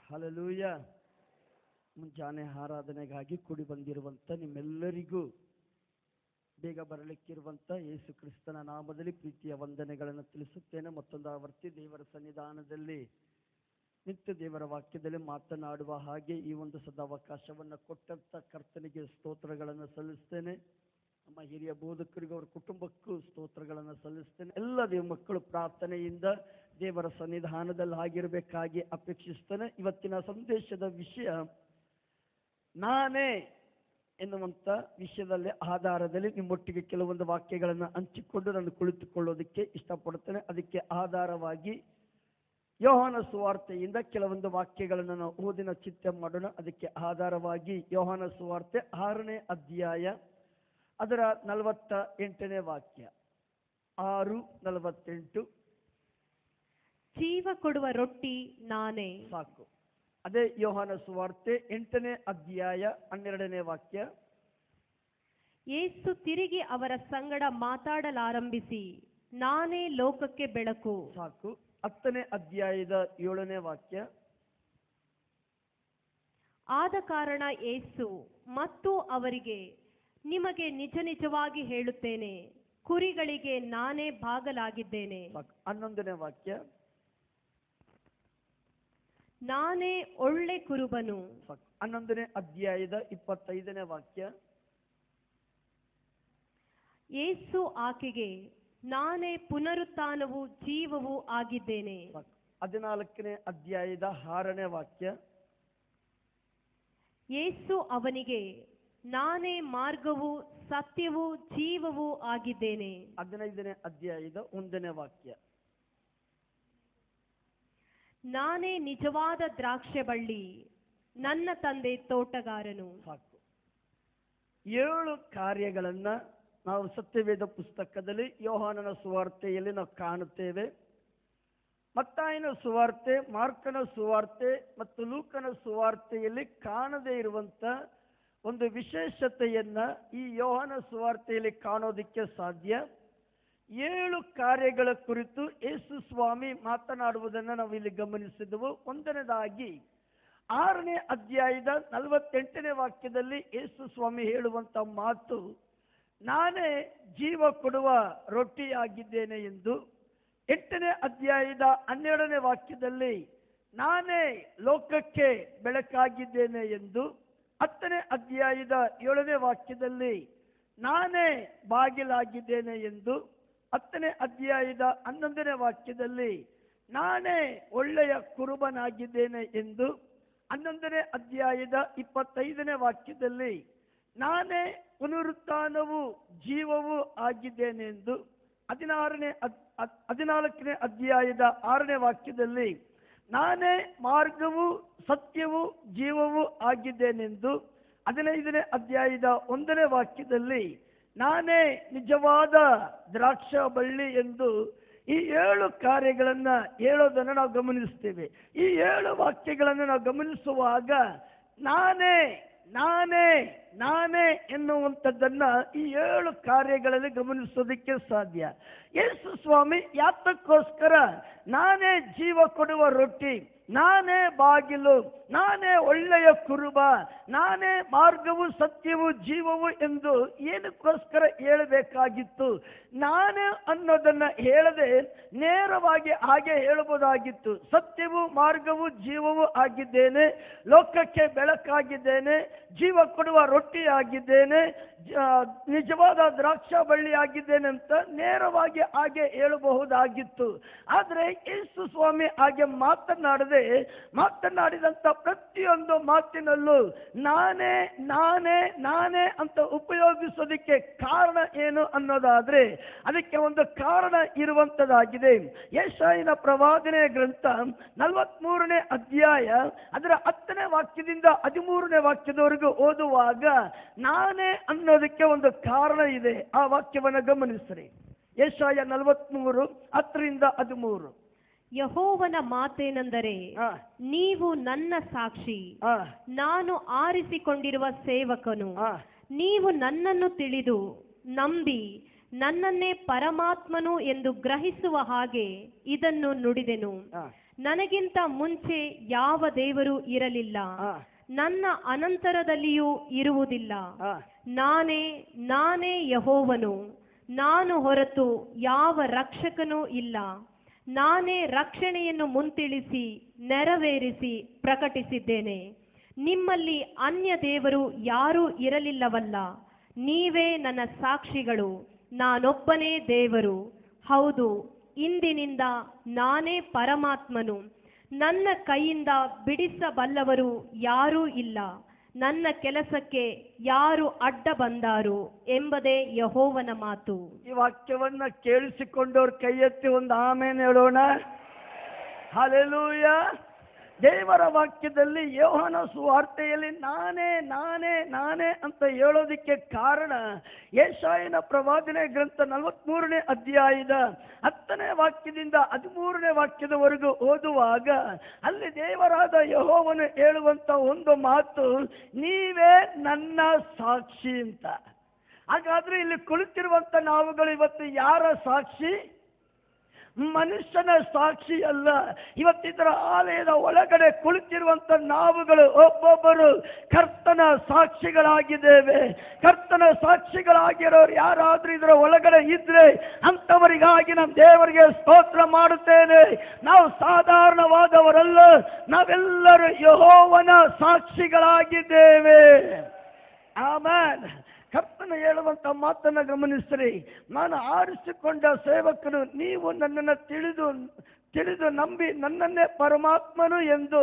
Hallelujah. ಮುಂಜಾನೆ ಆರಾಧನೆಗಾಗಿ ಕೂಡಿ ಬಂದಿರುವಂಥ ನಿಮ್ಮೆಲ್ಲರಿಗೂ ಬೇಗ ಬರಲಿಕ್ಕಿರುವಂಥ ಯೇಸು ಕ್ರಿಸ್ತನ ನಾಮದಲ್ಲಿ ಪ್ರೀತಿಯ ವಂದನೆಗಳನ್ನು ತಿಳಿಸುತ್ತೇನೆ. ಮತ್ತೊಂದು ಆವರ್ತಿ ದೇವರ ಸನ್ನಿಧಾನದಲ್ಲಿ ನಿತ್ಯ ದೇವರ ವಾಕ್ಯದಲ್ಲಿ ಮಾತನಾಡುವ ಹಾಗೆ ಈ ಒಂದು ಸದಾವಕಾಶವನ್ನು ಕೊಟ್ಟಂಥ ಕರ್ತನಿಗೆ ಸ್ತೋತ್ರಗಳನ್ನು ಸಲ್ಲಿಸ್ತೇನೆ. ನಮ್ಮ ಹಿರಿಯ ಬೋಧಕರಿಗೂ ಅವರ ಕುಟುಂಬಕ್ಕೂ ಸ್ತೋತ್ರಗಳನ್ನು ಸಲ್ಲಿಸ್ತೇನೆ. ಎಲ್ಲ ದೇವ ಮಕ್ಕಳು ಪ್ರಾರ್ಥನೆಯಿಂದ ದೇವರ ಸನ್ನಿಧಾನದಲ್ಲಿ ಆಗಿರಬೇಕಾಗಿ ಅಪೇಕ್ಷಿಸ್ತೇನೆ. ಇವತ್ತಿನ ಸಂದೇಶದ ವಿಷಯ ನಾನೇ ಎನ್ನುವಂಥ ವಿಷಯದಲ್ಲಿ ಆಧಾರದಲ್ಲಿ ನಿಮ್ಮೊಟ್ಟಿಗೆ ಕೆಲವೊಂದು ವಾಕ್ಯಗಳನ್ನು ಹಂಚಿಕೊಂಡು ನಾನು ಕುಳಿತುಕೊಳ್ಳೋದಕ್ಕೆ ಇಷ್ಟಪಡ್ತೇನೆ. ಅದಕ್ಕೆ ಆಧಾರವಾಗಿ ಯೋಹಾನ ಸುವಾರ್ತೆಯಿಂದ ಕೆಲವೊಂದು ವಾಕ್ಯಗಳನ್ನು ನಾವು ಓದಿನ ಚಿಂತೆ ಮಾಡೋಣ. ಅದಕ್ಕೆ ಆಧಾರವಾಗಿ ಯೋಹಾನ ಸುವಾರ್ತೆ 6ನೇ ಅಧ್ಯಾಯ ಅದರ 48ನೇ ವಾಕ್ಯ. 6:48. ಜೀವ ಕೊಡುವ ರೊಟ್ಟಿ ನಾನೇ. ಸಾಕು. ಅದೇ ಯೋಹಾನ ಸುವಾರ್ತೆ 8ನೇ ಅಧ್ಯಾಯ 12ನೇ ವಾಕ್ಯ. ಯೇಸು ತಿರುಗಿ ಅವರ ಸಂಗಡ ಮಾತಾಡಲಾರಂಭಿಸಿ, ನಾನೇ ಲೋಕಕ್ಕೆ ಬೆಳಕು. ಸಾಕು. 10ನೇ ಅಧ್ಯಾಯದ 7ನೇ ವಾಕ್ಯ. ಆದ ಕಾರಣ ಯೇಸು ಮತ್ತು ಅವರಿಗೆ, ನಿಮಗೆ ನಿಜ ನಿಜವಾಗಿ ಹೇಳುತ್ತೇನೆ, ಕುರಿಗಳಿಗೆ ನಾನೇ ಬಾಗಲಾಗಿದ್ದೇನೆ. 11ನೇ ವಾಕ್ಯ. ನಾನೇ ಒಳ್ಳೆ ಕುರುಬನು. 11ನೇ ಅಧ್ಯಾಯದ 25ನೇ ವಾಕ್ಯ. ಯೇಸು ಆಕೆಗೆ, ನಾನೇ ಪುನರುತ್ಥಾನವೂ ಜೀವವೂ ಆಗಿದ್ದೇನೆ. 14ನೇ ಅಧ್ಯಾಯದ 6ನೇ ವಾಕ್ಯ. ಯೇಸು ಅವನಿಗೆ, ನಾನೇ ಮಾರ್ಗವೂ ಸತ್ಯವೂ ಜೀವವೂ ಆಗಿದ್ದೇನೆ. 15ನೇ ಅಧ್ಯಾಯದ 1ನೇ ವಾಕ್ಯ. ನಾನೇ ನಿಜವಾದ ದ್ರಾಕ್ಷೆ ಬಳ್ಳಿ, ನನ್ನ ತಂದೆ ತೋಟಗಾರನು. ಸಾಕು. 7 ಕಾರ್ಯಗಳನ್ನ ನಾವು ಸತ್ಯವೇದ ಪುಸ್ತಕದಲ್ಲಿ ಯೋಹಾನನ ಸುವಾರ್ತೆಯಲ್ಲಿ ನಾವು ಕಾಣುತ್ತೇವೆ. ಮತ್ತಾಯನ ಸುವಾರ್ತೆ, ಮಾರ್ಕನ ಸುವಾರ್ತೆ ಮತ್ತು ಲೂಕನ ಸುವಾರ್ತೆಯಲ್ಲಿ ಕಾಣದೇ ಇರುವಂತ ಒಂದು ವಿಶೇಷತೆಯನ್ನ ಈ ಯೋಹಾನ ಸುವಾರ್ತೆಯಲ್ಲಿ ಕಾಣೋದಿಕ್ಕೆ ಸಾಧ್ಯ. 7 ಕಾರ್ಯಗಳ ಕುರಿತು ಯೇಸು ಸ್ವಾಮಿ ಮಾತನಾಡುವುದನ್ನು ನಾವು ಇಲ್ಲಿ ಗಮನಿಸಿದೆವು. ಒಂದನೇದಾಗಿ 6ನೇ ಅಧ್ಯಾಯದ 48ನೇ ವಾಕ್ಯದಲ್ಲಿ ಯೇಸು ಸ್ವಾಮಿ ಹೇಳುವಂತ ಮಾತು, ನಾನೇ ಜೀವ ಕೊಡುವ ರೊಟ್ಟಿಯಾಗಿದ್ದೇನೆ ಎಂದು. 8ನೇ ಅಧ್ಯಾಯದ 12ನೇ ವಾಕ್ಯದಲ್ಲಿ ನಾನೇ ಲೋಕಕ್ಕೆ ಬೆಳಕಾಗಿದ್ದೇನೆ ಎಂದು. 10ನೇ ಅಧ್ಯಾಯದ 7ನೇ ವಾಕ್ಯದಲ್ಲಿ ನಾನೇ ಬಾಗಿಲಾಗಿದ್ದೇನೆ ಎಂದು. 10ನೇ ಅಧ್ಯಾಯದ 11ನೇ ವಾಕ್ಯದಲ್ಲಿ ನಾನೇ ಒಳ್ಳೆಯ ಕುರುಬನಾಗಿದ್ದೇನೆ ಎಂದು. 11ನೇ ಅಧ್ಯಾಯದ 25ನೇ ವಾಕ್ಯದಲ್ಲಿ ನಾನೇ ಪುನರುತ್ಥಾನವೂ ಜೀವವೂ ಆಗಿದ್ದೇನೆ ಎಂದು. 14ನೇ ಅಧ್ಯಾಯದ 6ನೇ ವಾಕ್ಯದಲ್ಲಿ ನಾನೇ ಮಾರ್ಗವೂ ಸತ್ಯವೂ ಜೀವವೂ ಆಗಿದ್ದೇನೆಂದು. 15ನೇ ಅಧ್ಯಾಯದ 1ನೇ ವಾಕ್ಯದಲ್ಲಿ ನಾನೇ ನಿಜವಾದ ದ್ರಾಕ್ಷ ಬಳ್ಳಿ ಎಂದು. ಈ 7 ಕಾರ್ಯಗಳನ್ನ ಹೇಳೋದನ್ನು ನಾವು ಗಮನಿಸ್ತೇವೆ. ಈ 7 ವಾಕ್ಯಗಳನ್ನು ನಾವು ಗಮನಿಸುವಾಗ ನಾನೇ ನಾನೇ ನಾನೇ ಎನ್ನುವಂಥದ್ದನ್ನ ಈ 7 ಕಾರ್ಯಗಳಲ್ಲಿ ಗಮನಿಸೋದಕ್ಕೆ ಸಾಧ್ಯ. ಯೇಸು ಸ್ವಾಮಿ ಯಾತಕ್ಕೋಸ್ಕರ ನಾನೇ ಜೀವ ಕೊಡುವ ರೊಟ್ಟಿ, ನಾನೇ ಬಾಗಿಲು, ನಾನೇ ಒಳ್ಳೆಯ ಕುರುಬ, ನಾನೇ ಮಾರ್ಗವು ಸತ್ಯವು ಜೀವವು ಎಂದು ಏನಕ್ಕೋಸ್ಕರ ಹೇಳಬೇಕಾಗಿತ್ತು? ನಾನೇ ಅನ್ನೋದನ್ನ ಹೇಳದೆ ನೇರವಾಗಿ ಹಾಗೆ ಹೇಳಬಹುದಾಗಿತ್ತು. ಸತ್ಯವು ಮಾರ್ಗವು ಜೀವವು ಆಗಿದ್ದೇನೆ, ಲೋಕಕ್ಕೆ ಬೆಳಕಾಗಿದ್ದೇನೆ, ಜೀವ ಕೊಡುವ ರೊಟ್ಟಿ ಆಗಿದ್ದೇನೆ, ನಿಜವಾದ ದ್ರಾಕ್ಷ ಬಳ್ಳಿ ಆಗಿದ್ದೇನೆ ಅಂತ ನೇರವಾಗಿ ಹಾಗೆ ಹೇಳಬಹುದಾಗಿತ್ತು. ಆದರೆ ಯೇಸು ಸ್ವಾಮಿ ಹಾಗೆ ಮಾತನಾಡಿದಂತ ಪ್ರತಿಯೊಂದು ಮಾತಿನಲ್ಲೂ ನಾನೇ ನಾನೇ ನಾನೇ ಅಂತ ಉಪಯೋಗಿಸೋದಕ್ಕೆ ಕಾರಣ ಏನು ಅನ್ನೋದಾದ್ರೆ ಅದಕ್ಕೆ ಒಂದು ಕಾರಣ ಇರುವಂತದ್ದಾಗಿದೆ. ಯೆಶಾಯನ ಪ್ರವಾದನೆ ಗ್ರಂಥ 43ನೇ ಅಧ್ಯಾಯ ಅದರ 10ನೇ ವಾಕ್ಯದಿಂದ 13ನೇ ವಾಕ್ಯದವರೆಗೂ ಓದುವಾಗ ನಾನೇ ಅನ್ನೋದಕ್ಕೆ ಒಂದು ಕಾರಣ ಇದೆ. ಆ ವಾಕ್ಯವನ್ನು ಗಮನಿಸ್ರಿ. ಯೆಶಾಯ 43 10ರಿಂದ 13. ಯೆಹೋವನ ಮಾತೇನೆಂದರೆ, ನೀವು ನನ್ನ ಸಾಕ್ಷಿ, ನಾನು ಆರಿಸಿಕೊಂಡಿರುವ ಸೇವಕನು. ನೀವು ನನ್ನನ್ನು ತಿಳಿದು ನಂಬಿ ನನ್ನನ್ನೇ ಪರಮಾತ್ಮನು ಎಂದು ಗ್ರಹಿಸುವ ಹಾಗೆ ಇದನ್ನು ನುಡಿದೆನು. ನನಗಿಂತ ಮುಂಚೆ ಯಾವ ದೇವರು ಇರಲಿಲ್ಲ, ನನ್ನ ಅನಂತರದಲ್ಲಿಯೂ ಇರುವುದಿಲ್ಲ. ನಾನೇ ಯೆಹೋವನು, ನಾನು ಹೊರತು ಯಾವ ರಕ್ಷಕನೂ ಇಲ್ಲ. ನಾನೇ ರಕ್ಷಣೆಯನ್ನು ಮುಂತಿಳಿಸಿ ನೆರವೇರಿಸಿ ಪ್ರಕಟಿಸಿದ್ದೇನೆ. ನಿಮ್ಮಲ್ಲಿ ಅನ್ಯ ದೇವರು ಯಾರೂ ಇರಲಿಲ್ಲವಲ್ಲ. ನೀವೇ ನನ್ನ ಸಾಕ್ಷಿಗಳು. ನಾನೊಬ್ಬನೇ ದೇವರು. ಹೌದು, ಇಂದಿನಿಂದ ನಾನೇ ಪರಮಾತ್ಮನು. ನನ್ನ ಕೈಯಿಂದ ಬಿಡಿಸಬಲ್ಲವರು ಯಾರೂ ಇಲ್ಲ. ನನ್ನ ಕೆಲಸಕ್ಕೆ ಯಾರು ಅಡ್ಡ ಬಂದಾರು ಎಂಬುದೇ ಯೆಹೋವನ ಮಾತು. ಈ ವಾಕ್ಯವನ್ನ ಕೇಳಿಸಿಕೊಂಡವ್ರ ಕೈ ಎತ್ತಿ ಒಂದು ಆಮೇನ್ ಹೇಳೋಣ. ಹಲ್ಲೆಲೂಯಾ. ದೇವರ ವಾಕ್ಯದಲ್ಲಿ ಯೋಹಾನ ಸುವಾರ್ತೆಯಲ್ಲಿ ನಾನೇ ನಾನೇ ನಾನೇ ಅಂತ ಹೇಳೋದಿಕ್ಕೆ ಕಾರಣ, ಯೆಶಾಯನ ಪ್ರವಾದನೆ ಗ್ರಂಥ 43ನೇ ಅಧ್ಯಾಯದ 10ನೇ ವಾಕ್ಯದಿಂದ 13ನೇ ವಾಕ್ಯದವರೆಗೂ ಓದುವಾಗ ಅಲ್ಲಿ ದೇವರಾದ ಯೆಹೋವನು ಹೇಳುವಂತ ಒಂದು ಮಾತು, ನೀವೇ ನನ್ನ ಸಾಕ್ಷಿ ಅಂತ. ಹಾಗಾದ್ರೆ ಇಲ್ಲಿ ಕುಳಿತಿರುವಂತ ನಾವುಗಳು ಇವತ್ತು ಯಾರ ಸಾಕ್ಷಿ? ಮನುಷ್ಯನ ಸಾಕ್ಷಿ ಅಲ್ಲ. ಇವತ್ತಿದರ ಆಲಯದ ಒಳಗಡೆ ಕುಳಿತಿರುವಂತ ನಾವುಗಳು ಒಬ್ಬೊಬ್ಬರು ಕರ್ತನ ಸಾಕ್ಷಿಗಳಾಗಿದ್ದೇವೆ. ಕರ್ತನ ಸಾಕ್ಷಿಗಳಾಗಿರೋರು ಯಾರಾದ್ರೂ ಇದರ ಒಳಗಡೆ ಇದ್ರೆ ಅಂತವರಿಗಾಗಿ ನಮ್ಮ ದೇವರಿಗೆ ಸ್ತೋತ್ರ ಮಾಡುತ್ತೇನೆ. ನಾವು ಸಾಧಾರಣವಾದವರಲ್ಲ, ನಾವೆಲ್ಲರೂ ಯೆಹೋವನ ಸಾಕ್ಷಿಗಳಾಗಿದ್ದೇವೆ. ಆಮೆನ್. ಕರ್ತನ ಹೇಳುವಂತ ಮಾತನ್ನ ಗಮನಿಸ್ರಿ. ನಾನು ಆರಿಸಿಕೊಂಡ ಸೇವಕನು, ನೀವು ನನ್ನನ್ನು ತಿಳಿದು ನಂಬಿ ನನ್ನನ್ನೇ ಪರಮಾತ್ಮನು ಎಂದು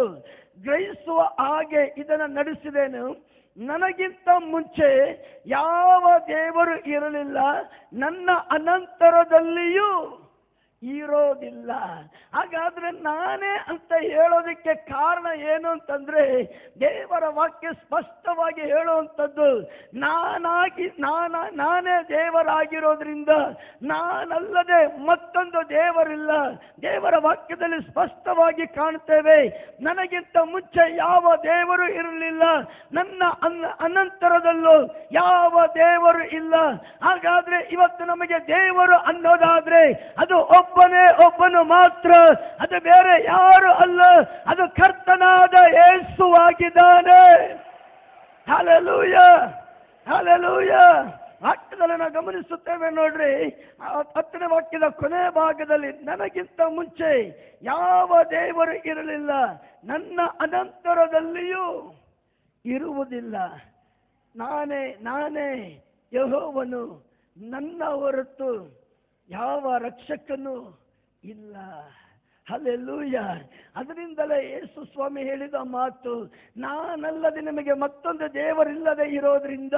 ಗ್ರಹಿಸುವ ಹಾಗೆ ಇದನ್ನು ನಡೆಸಿದೆನು. ನನಗಿಂತ ಮುಂಚೆ ಯಾವ ದೇವರು ಇರಲಿಲ್ಲ, ನನ್ನ ಅನಂತರದಲ್ಲಿಯೂ ಇರೋದಿಲ್ಲ. ಹಾಗಾದ್ರೆ ನಾನೇ ಅಂತ ಹೇಳೋದಕ್ಕೆ ಕಾರಣ ಏನು ಅಂತಂದ್ರೆ, ದೇವರ ವಾಕ್ಯ ಸ್ಪಷ್ಟವಾಗಿ ಹೇಳುವಂಥದ್ದು, ನಾನೇ ದೇವರಾಗಿರೋದ್ರಿಂದ ನಾನಲ್ಲದೆ ಮತ್ತೊಂದು ದೇವರಿಲ್ಲ. ದೇವರ ವಾಕ್ಯದಲ್ಲಿ ಸ್ಪಷ್ಟವಾಗಿ ಕಾಣ್ತೇವೆ, ನನಗಿಂತ ಮುಂಚೆ ಯಾವ ದೇವರು ಇರಲಿಲ್ಲ, ನನ್ನ ಅನಂತರದಲ್ಲೂ ಯಾವ ದೇವರು ಇಲ್ಲ. ಹಾಗಾದ್ರೆ ಇವತ್ತು ನಮಗೆ ದೇವರು ಅನ್ನೋದಾದ್ರೆ ಅದು ಒಬ್ಬನು ಮಾತ್ರ, ಅದು ಬೇರೆ ಯಾರು ಅಲ್ಲ, ಅದು ಕರ್ತನಾದ ಯೇಸುವಾಗಿದ್ದಾನೆ. Hallelujah, hallelujah. ವಾಕ್ಯದಲ್ಲಿ ನಾವು ಗಮನಿಸುತ್ತೇವೆ ನೋಡ್ರಿ, 10ನೇ ವಾಕ್ಯದ ಕೊನೆ ಭಾಗದಲ್ಲಿ, ನನಗಿಂತ ಮುಂಚೆ ಯಾವ ದೇವರು ಇರಲಿಲ್ಲ, ನನ್ನ ಅನಂತರದಲ್ಲಿಯೂ ಇರುವುದಿಲ್ಲ. ನಾನೇ ಯೆಹೋವನು, ನನ್ನ ಹೊರತು ಯಾವ ರಕ್ಷಕನೂ ಇಲ್ಲ. ಹಲ್ಲೆಲೂಯಾ. ಅದರಿಂದಲೇ ಯೇಸು ಸ್ವಾಮಿ ಹೇಳಿದ ಮಾತು, ನಾನಲ್ಲದೆ ನಿಮಗೆ ಮತ್ತೊಂದು ದೇವರಿಲ್ಲದೆ ಇರೋದ್ರಿಂದ,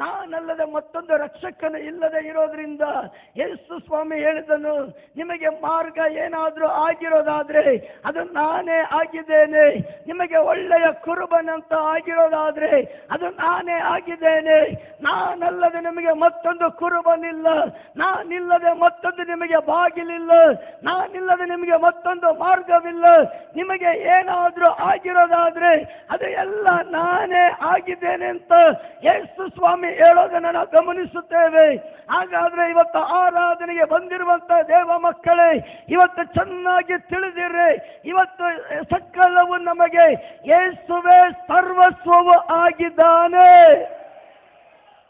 ನಾನಲ್ಲದೆ ಮತ್ತೊಂದು ರಕ್ಷಕನು ಇಲ್ಲದೆ ಇರೋದ್ರಿಂದ ಯೇಸು ಸ್ವಾಮಿ ಹೇಳಿದನು, ನಿಮಗೆ ಮಾರ್ಗ ಏನಾದರೂ ಆಗಿರೋದಾದ್ರೆ ಅದು ನಾನೇ ಆಗಿದ್ದೇನೆ. ನಿಮಗೆ ಒಳ್ಳೆಯ ಕುರುಬನಂತ ಆಗಿರೋದಾದ್ರೆ ಅದು ನಾನೇ ಆಗಿದ್ದೇನೆ. ನಾನಲ್ಲದೆ ನಿಮಗೆ ಮತ್ತೊಂದು ಕುರುಬನಿಲ್ಲ, ನಾನಿಲ್ಲದೆ ಮತ್ತೊಂದು ನಿಮಗೆ ಬಾಗಿಲಿಲ್ಲ, ನಾನಿಲ್ಲದೆ ನಿಮಗೆ ಮತ್ತೊಂದು ಮಾರ್ಗವಿಲ್ಲ. ನಿಮಗೆ ಏನಾದ್ರೂ ಆಗಿರೋದಾದ್ರೆ ಅದು ಎಲ್ಲ ನಾನೇ ಆಗಿದ್ದೇನೆ ಅಂತ ಯೇಸು ಸ್ವಾಮಿ ಹೇಳೋದನ್ನು ನಾವು ಗಮನಿಸುತ್ತೇವೆ. ಹಾಗಾದ್ರೆ ಇವತ್ತು ಆರಾಧನೆಗೆ ಬಂದಿರುವಂತ ದೇವ ಮಕ್ಕಳೇ, ಇವತ್ತು ಚೆನ್ನಾಗಿ ತಿಳಿದಿರ್ರಿ, ಇವತ್ತು ಸಕಲವು ನಮಗೆ ಯೇಸುವೇ ಸರ್ವಸ್ವವು ಆಗಿದ್ದಾನೆ.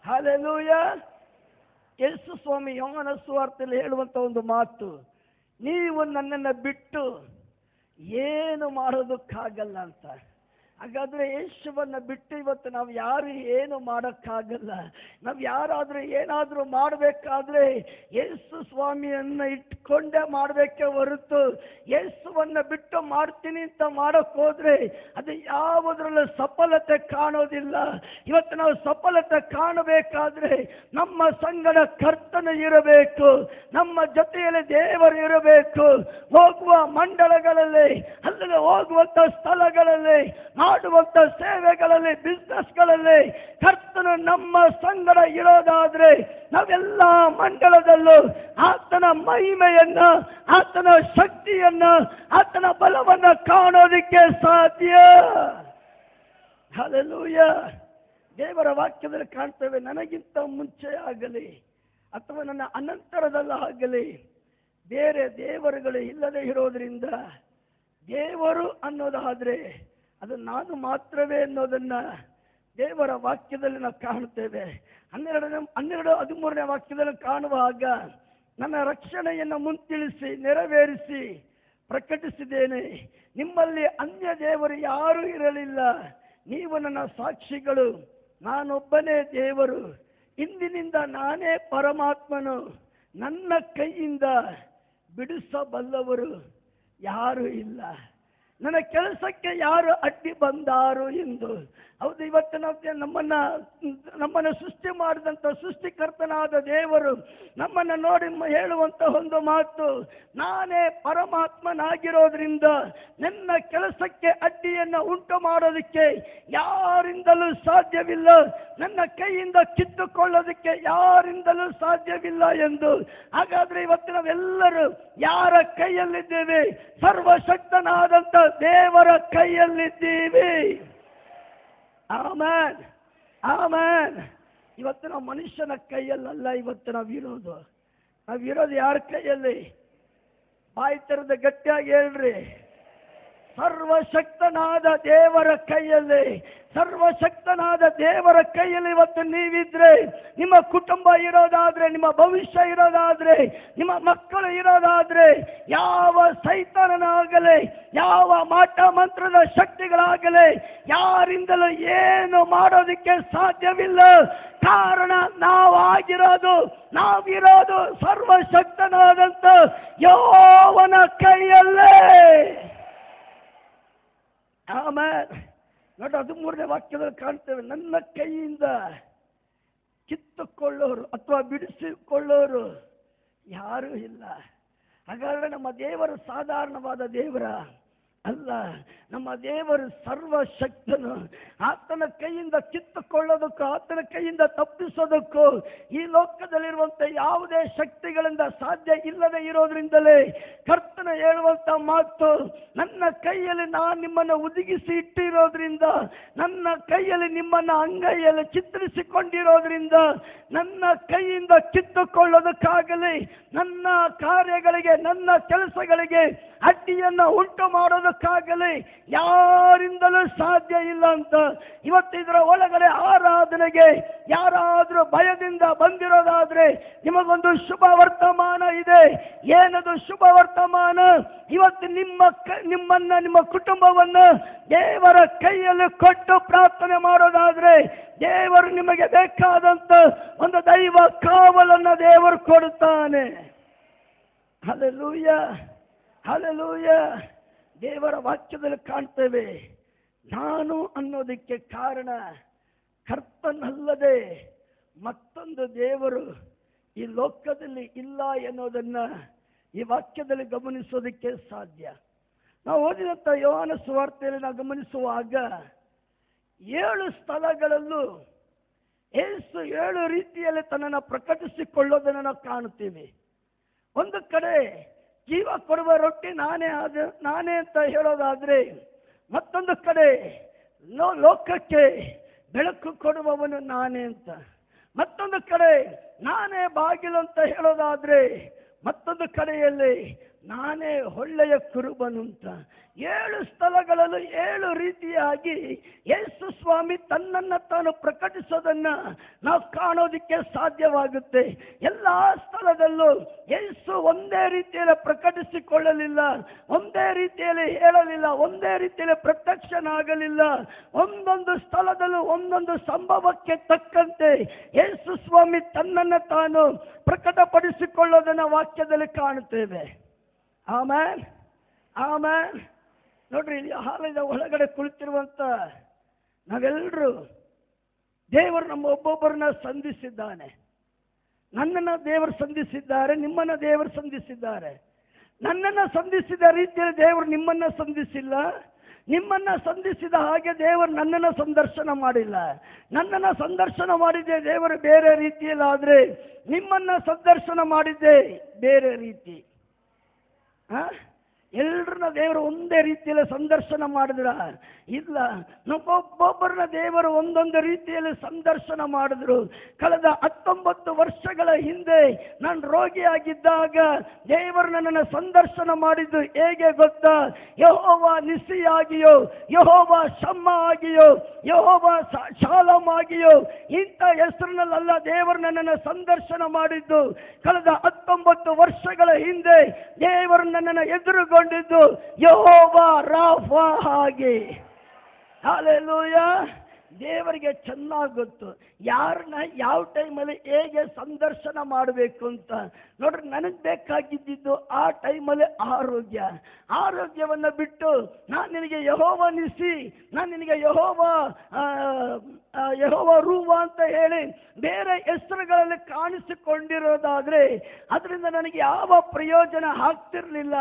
ಹಲ್ಲೆಲೂಯಾ. ಯೇಸು ಸ್ವಾಮಿ ಯೋಹಾನ ಸುವಾರ್ತೆಯಲ್ಲಿ ಹೇಳುವಂತ ಒಂದು ಮಾತು, ನೀವು ನನ್ನನ್ನು ಬಿಟ್ಟು ಏನು ಮಾಡೋದಕ್ಕಾಗಲ್ಲ ಅಂತ. ಹಾಗಾದ್ರೆ ಯೇಸುವನ್ನ ಬಿಟ್ಟು ಇವತ್ತು ನಾವು ಯಾರು ಏನು ಮಾಡೋಕ್ಕಾಗಲ್ಲ. ನಾವು ಯಾರಾದ್ರೂ ಏನಾದ್ರೂ ಮಾಡಬೇಕಾದ್ರೆ ಯೇಸು ಸ್ವಾಮಿಯನ್ನ ಇಟ್ಕೊಂಡೇ ಮಾಡಬೇಕೇ ಹೊರತು ಯೇಸುವನ್ನ ಬಿಟ್ಟು ಮಾಡ್ತೀನಿ ಅಂತ ಮಾಡಕ್ ಹೋದ್ರೆ ಅದು ಯಾವುದ್ರಲ್ಲೂ ಸಫಲತೆ ಕಾಣೋದಿಲ್ಲ. ಇವತ್ತು ನಾವು ಸಫಲತೆ ಕಾಣಬೇಕಾದ್ರೆ ನಮ್ಮ ಸಂಗಡ ಕರ್ತನ ಇರಬೇಕು, ನಮ್ಮ ಜೊತೆಯಲ್ಲಿ ದೇವರು ಇರಬೇಕು. ಹೋಗುವ ಮಂಡಳಗಳಲ್ಲಿ, ಅಲ್ಲದೆ ಹೋಗುವಂತ ಸ್ಥಳಗಳಲ್ಲಿ, ಮಾಡುವಂತ ಸೇವೆಗಳಲ್ಲಿ, ಬಿಸ್ನೆಸ್ಗಳಲ್ಲಿ ಕರ್ತನು ನಮ್ಮ ಸಂಗಡ ಇರೋದಾದ್ರೆ ನಾವೆಲ್ಲ ಮಂಡಳದಲ್ಲೂ ಆತನ ಮಹಿಮೆಯನ್ನ, ಆತನ ಶಕ್ತಿಯನ್ನ, ಆತನ ಬಲವನ್ನ ಕಾಣೋದಿಕ್ಕೆ ಸಾಧ್ಯ. ಹಲ್ಲೆಲೂಯಾ. ದೇವರ ವಾಕ್ಯದಲ್ಲಿ ಕಾಣ್ತೇವೆ, ನನಗಿಂತ ಮುಂಚೆ ಆಗಲಿ ಅಥವಾ ನನ್ನ ಅನಂತರದಲ್ಲಾಗಲಿ ಬೇರೆ ದೇವರುಗಳು ಇಲ್ಲದೆ ಇರೋದ್ರಿಂದ ದೇವರು ಅನ್ನೋದಾದರೆ ಅದು ನಾನು ಮಾತ್ರವೇ ಅನ್ನೋದನ್ನು ದೇವರ ವಾಕ್ಯದಲ್ಲಿ ನಾವು ಕಾಣುತ್ತೇವೆ. 12:13 ವಾಕ್ಯದಲ್ಲಿ ಕಾಣುವಾಗ ನನ್ನ ರಕ್ಷಣೆಯನ್ನು ಮುಂತಿಳಿಸಿ ನೆರವೇರಿಸಿ ಪ್ರಕಟಿಸಿದ್ದೇನೆ. ನಿಮ್ಮಲ್ಲಿ ಅನ್ಯ ದೇವರು ಯಾರೂ ಇರಲಿಲ್ಲ, ನೀವು ನನ್ನ ಸಾಕ್ಷಿಗಳು. ನಾನೊಬ್ಬನೇ ದೇವರು, ಇಂದಿನಿಂದ ನಾನೇ ಪರಮಾತ್ಮನು. ನನ್ನ ಕೈಯಿಂದ ಬಿಡಿಸಬಲ್ಲವರು ಯಾರೂ ಇಲ್ಲ, ನನ್ನ ಕೆಲಸಕ್ಕೆ ಯಾರು ಅಡ್ಡಿ ಬಂದಾರು ಎಂದು. ಹೌದು, ಇವತ್ತು ನಮ್ಮನ್ನು ಸೃಷ್ಟಿ ಮಾಡಿದಂಥ ಸೃಷ್ಟಿಕರ್ತನಾದ ದೇವರು ನಮ್ಮನ್ನು ನೋಡಿ ಹೇಳುವಂಥ ಒಂದು ಮಾತು, ನಾನೇ ಪರಮಾತ್ಮನಾಗಿರೋದ್ರಿಂದ ನನ್ನ ಕೆಲಸಕ್ಕೆ ಅಡ್ಡಿಯನ್ನು ಉಂಟು ಮಾಡೋದಕ್ಕೆ ಯಾರಿಂದಲೂ ಸಾಧ್ಯವಿಲ್ಲ, ನನ್ನ ಕೈಯಿಂದ ಕಿತ್ತುಕೊಳ್ಳೋದಕ್ಕೆ ಯಾರಿಂದಲೂ ಸಾಧ್ಯವಿಲ್ಲ ಎಂದು. ಹಾಗಾದರೆ ಇವತ್ತು ನಾವೆಲ್ಲರೂ ಯಾರ ಕೈಯಲ್ಲಿದ್ದೇವೆ? ಸರ್ವಶಕ್ತನಾದಂಥ ದೇವರ ಕೈಯಲ್ಲಿದ್ದೀವಿ. Amen, amen. ಇವತ್ತು ನಾವು ಮನುಷ್ಯನ ಕೈಯಲ್ಲಲ್ಲ, ಇವತ್ತು ನಾವಿರೋದು ಯಾರ ಕೈಯಲ್ಲಿ? ಬಾಯಿ ತೆರೆದು ಗಟ್ಟಿಯಾಗಿ ಹೇಳ್ರಿ, ಸರ್ವಶಕ್ತನಾದ ದೇವರ ಕೈಯಲ್ಲಿ. ಸರ್ವಶಕ್ತನಾದ ದೇವರ ಕೈಯಲ್ಲಿ ಇವತ್ತು ನೀವಿದ್ರೆ, ನಿಮ್ಮ ಕುಟುಂಬ ಇರೋದಾದ್ರೆ, ನಿಮ್ಮ ಭವಿಷ್ಯ ಇರೋದಾದ್ರೆ, ನಿಮ್ಮ ಮಕ್ಕಳು ಇರೋದಾದ್ರೆ, ಯಾವ ಸೈತಾನನಾಗಲಿ, ಯಾವ ಮಾಟ ಮಂತ್ರದ ಶಕ್ತಿಗಳಾಗಲಿ ಯಾರಿಂದಲೂ ಏನು ಮಾಡೋದಕ್ಕೆ ಸಾಧ್ಯವಿಲ್ಲ. ಕಾರಣ ನಾವಿರೋದು ಸರ್ವಶಕ್ತನಾದಂಥ ಯೆಹೋವನ ಕೈಯಲ್ಲೇ. ಆಮೆನ್. ನೋಡಿ, 13ನೇ ವಾಕ್ಯದಲ್ಲಿ ಕಾಣ್ತೇವೆ, ನನ್ನ ಕೈಯಿಂದ ಕಿತ್ತುಕೊಳ್ಳೋರು ಅಥವಾ ಬಿಡಿಸಿಕೊಳ್ಳೋರು ಯಾರೂ ಇಲ್ಲ. ಹಾಗಾದರೆ ನಮ್ಮ ದೇವರು ಸಾಧಾರಣವಾದ ದೇವರ ಅಲ್ಲ, ನಮ್ಮ ದೇವರು ಸರ್ವಶಕ್ತನು. ಆತನ ಕೈಯಿಂದ ಕಿತ್ತುಕೊಳ್ಳೋದಕ್ಕೂ ಆತನ ಕೈಯಿಂದ ತಪ್ಪಿಸೋದಕ್ಕೂ ಈ ಲೋಕದಲ್ಲಿರುವಂಥ ಯಾವುದೇ ಶಕ್ತಿಗಳಿಂದ ಸಾಧ್ಯ ಇಲ್ಲದೆ ಇರೋದ್ರಿಂದಲೇ ಕರ್ತನ ಹೇಳುವಂಥ ಮಾತು, ನನ್ನ ಕೈಯಲ್ಲಿ ನಾನು ನಿಮ್ಮನ್ನು ಒದಗಿಸಿ ಇಟ್ಟಿರೋದ್ರಿಂದ, ನನ್ನ ಕೈಯಲ್ಲಿ ನಿಮ್ಮನ್ನು ಅಂಗೈಯಲ್ಲಿ ಚಿತ್ರಿಸಿಕೊಂಡಿರೋದ್ರಿಂದ, ನನ್ನ ಕೈಯಿಂದ ಕಿತ್ತುಕೊಳ್ಳೋದಕ್ಕಾಗಲಿ, ನನ್ನ ಕಾರ್ಯಗಳಿಗೆ, ನನ್ನ ಕೆಲಸಗಳಿಗೆ ಅಡ್ಡಿಯನ್ನು ಉಂಟು ಮಾಡೋದಕ್ಕಾಗಲಿ ಯಾರಿಂದಲೂ ಸಾಧ್ಯ ಇಲ್ಲ ಅಂತ. ಇವತ್ತು ಇದರ ಒಳಗಡೆ ಆರಾಧನೆಗೆ ಯಾರಾದರೂ ಭಯದಿಂದ ಬಂದಿರೋದಾದ್ರೆ ನಿಮಗೊಂದು ಶುಭ ವರ್ತಮಾನ ಇದೆ. ಏನದು ಶುಭ ವರ್ತಮಾನ? ಇವತ್ತು ನಿಮ್ಮ ಕುಟುಂಬವನ್ನು ದೇವರ ಕೈಯಲ್ಲಿ ಕೊಟ್ಟು ಪ್ರಾರ್ಥನೆ ಮಾಡೋದಾದ್ರೆ ದೇವರು ನಿಮಗೆ ಬೇಕಾದಂತ ಒಂದು ದೈವ ಕಾವಲನ್ನು ದೇವರು ಕೊಡುತ್ತಾನೆ. Hallelujah, hallelujah. ದೇವರ ವಾಕ್ಯದಲ್ಲಿ ಕಾಣ್ತೇವೆ, ನಾನು ಅನ್ನೋದಕ್ಕೆ ಕಾರಣ ಕರ್ತನಲ್ಲದೆ ಮತ್ತೊಂದು ದೇವರು ಈ ಲೋಕದಲ್ಲಿ ಇಲ್ಲ ಎನ್ನುವುದನ್ನು ಈ ವಾಕ್ಯದಲ್ಲಿ ಗಮನಿಸೋದಕ್ಕೆ ಸಾಧ್ಯ. ನಾವು ಓದಿದಂಥ ಯೋಹಾನ ಸುವಾರ್ತೆಯಲ್ಲಿ ನಾವು ಗಮನಿಸುವಾಗ 7 ಸ್ಥಳಗಳಲ್ಲೂ ಯೇಸು 7 ರೀತಿಯಲ್ಲಿ ತನ್ನನ್ನು ಪ್ರಕಟಿಸಿಕೊಳ್ಳೋದನ್ನು ನಾವು ಕಾಣುತ್ತೀವಿ. ಒಂದು ಕಡೆ ಜೀವ ಕೊಡುವ ರೊಟ್ಟಿ ನಾನೇ ಅಂತ ಹೇಳೋದಾದ್ರೆ, ಮತ್ತೊಂದು ಕಡೆ ಲೋಕಕ್ಕೆ ಬೆಳಕು ಕೊಡುವವನು ನಾನೇ ಅಂತ, ಮತ್ತೊಂದು ಕಡೆ ನಾನೇ ಬಾಗಿಲು ಅಂತ ಹೇಳೋದಾದ್ರೆ, ಮತ್ತೊಂದು ಕಡೆಯಲ್ಲಿ ನಾನೇ ಒಳ್ಳೆಯ ಕುರುಬನು ಅಂತ. 7 ಸ್ಥಳಗಳಲ್ಲೂ 7 ರೀತಿಯಾಗಿ ಯೇಸು ಸ್ವಾಮಿ ತನ್ನನ್ನು ತಾನು ಪ್ರಕಟಿಸೋದನ್ನು ನಾವು ಕಾಣೋದಕ್ಕೆ ಸಾಧ್ಯವಾಗುತ್ತೆ. ಎಲ್ಲ ಸ್ಥಳದಲ್ಲೂ ಯೇಸು ಒಂದೇ ರೀತಿಯಲ್ಲಿ ಪ್ರಕಟಿಸಿಕೊಳ್ಳಲಿಲ್ಲ, ಒಂದೇ ರೀತಿಯಲ್ಲಿ ಹೇಳಲಿಲ್ಲ, ಒಂದೇ ರೀತಿಯಲ್ಲಿ ಪ್ರತ್ಯಕ್ಷನಾಗಲಿಲ್ಲ. ಒಂದೊಂದು ಸ್ಥಳದಲ್ಲೂ ಒಂದೊಂದು ಸಂಭವಕ್ಕೆ ತಕ್ಕಂತೆ ಯೇಸು ಸ್ವಾಮಿ ತನ್ನನ್ನು ತಾನು ಪ್ರಕಟಪಡಿಸಿಕೊಳ್ಳೋದನ್ನು ವಾಕ್ಯದಲ್ಲಿ ಕಾಣುತ್ತೇವೆ. Amen, amen. ನೋಡ್ರಿ, ಇಲ್ಲಿ ಹಾಲಿನ ಒಳಗಡೆ ಕುಳಿತಿರುವಂತ ನಾವೆಲ್ಲರೂ ದೇವರು ನಮ್ಮ ಒಬ್ಬೊಬ್ಬರನ್ನ ಸಂಧಿಸಿದ್ದಾನೆ. ನನ್ನನ್ನು ದೇವರು ಸಂಧಿಸಿದ್ದಾರೆ, ನಿಮ್ಮನ್ನು ದೇವರು ಸಂಧಿಸಿದ್ದಾರೆ. ನನ್ನನ್ನು ಸಂಧಿಸಿದ ರೀತಿಯಲ್ಲಿ ದೇವರು ನಿಮ್ಮನ್ನು ಸಂಧಿಸಿಲ್ಲ. ನಿಮ್ಮನ್ನು ಸಂಧಿಸಿದ ಹಾಗೆ ದೇವರು ನನ್ನನ್ನು ಸಂದರ್ಶನ ಮಾಡಿಲ್ಲ. ನನ್ನನ್ನು ಸಂದರ್ಶನ ಮಾಡಿದ್ದೆ ದೇವರು ಬೇರೆ ರೀತಿಯಲ್ಲಾದರೆ, ನಿಮ್ಮನ್ನು ಸಂದರ್ಶನ ಮಾಡಿದ್ದೆ ಬೇರೆ ರೀತಿ. ಎಲ್ಲರೂ ಎಲ್ಲರನ್ನ ದೇವರು ಒಂದೇ ರೀತಿಯಲ್ಲಿ ಸಂದರ್ಶನ ಮಾಡಿದ್ರ? ಇಲ್ಲ. ನಮ್ಮೊಬ್ಬೊಬ್ಬರನ್ನ ದೇವರು ಒಂದೊಂದು ರೀತಿಯಲ್ಲಿ ಸಂದರ್ಶನ ಮಾಡಿದ್ರು. ಕಳೆದ 19 ವರ್ಷಗಳ ಹಿಂದೆ ನಾನು ರೋಗಿಯಾಗಿದ್ದಾಗ ದೇವರು ನನ್ನನ್ನು ಸಂದರ್ಶನ ಮಾಡಿದ್ದು ಹೇಗೆ ಗೊತ್ತಾ? ಯೆಹೋವ ನಿಸ್ಸಿಯಾಗಿಯೋ, ಯೆಹೋವ ಶಮ್ಮ ಆಗಿಯೋ, ಯೆಹೋವ ಶಾಲಮ್ ಆಗಿಯೋ ಇಂಥ ಹೆಸರಿನಲ್ಲ ದೇವರು ನನ್ನನ್ನು ಸಂದರ್ಶನ ಮಾಡಿದ್ದು. ಕಳೆದ 19 ವರ್ಷಗಳ ಹಿಂದೆ ದೇವರು ನನ್ನನ್ನು ಎದುರುಗೊಂಡಿದ್ದು ಯೆಹೋವ ರಾಫಾ ಆಗಿ. ಹಲ್ಲೆಲೂಯಾ. ದೇವರಿಗೆ ಚೆನ್ನಾಗಿ ಗೊತ್ತು ಯಾರನ್ನ ಯಾವ ಟೈಮಲ್ಲಿ ಹೇಗೆ ಸಂದರ್ಶನ ಮಾಡಬೇಕು ಅಂತ. ನೋಡ್ರಿ, ನನಗೆ ಬೇಕಾಗಿದ್ದು ಆ ಟೈಮಲ್ಲಿ ಆರೋಗ್ಯವನ್ನು ಬಿಟ್ಟು ನಾನು ನಿನಗೆ ಯೆಹೋವ ನಿಸ್ಸಿ, ನಾನು ನಿನಗೆ ಯೆಹೋವ ರೂವ ಅಂತ ಹೇಳಿ ಬೇರೆ ಹೆಸರುಗಳಲ್ಲಿ ಕಾಣಿಸಿಕೊಂಡಿರೋದಾದ್ರೆ ಅದರಿಂದ ನನಗೆ ಯಾವ ಪ್ರಯೋಜನ ಆಗ್ತಿರ್ಲಿಲ್ಲ.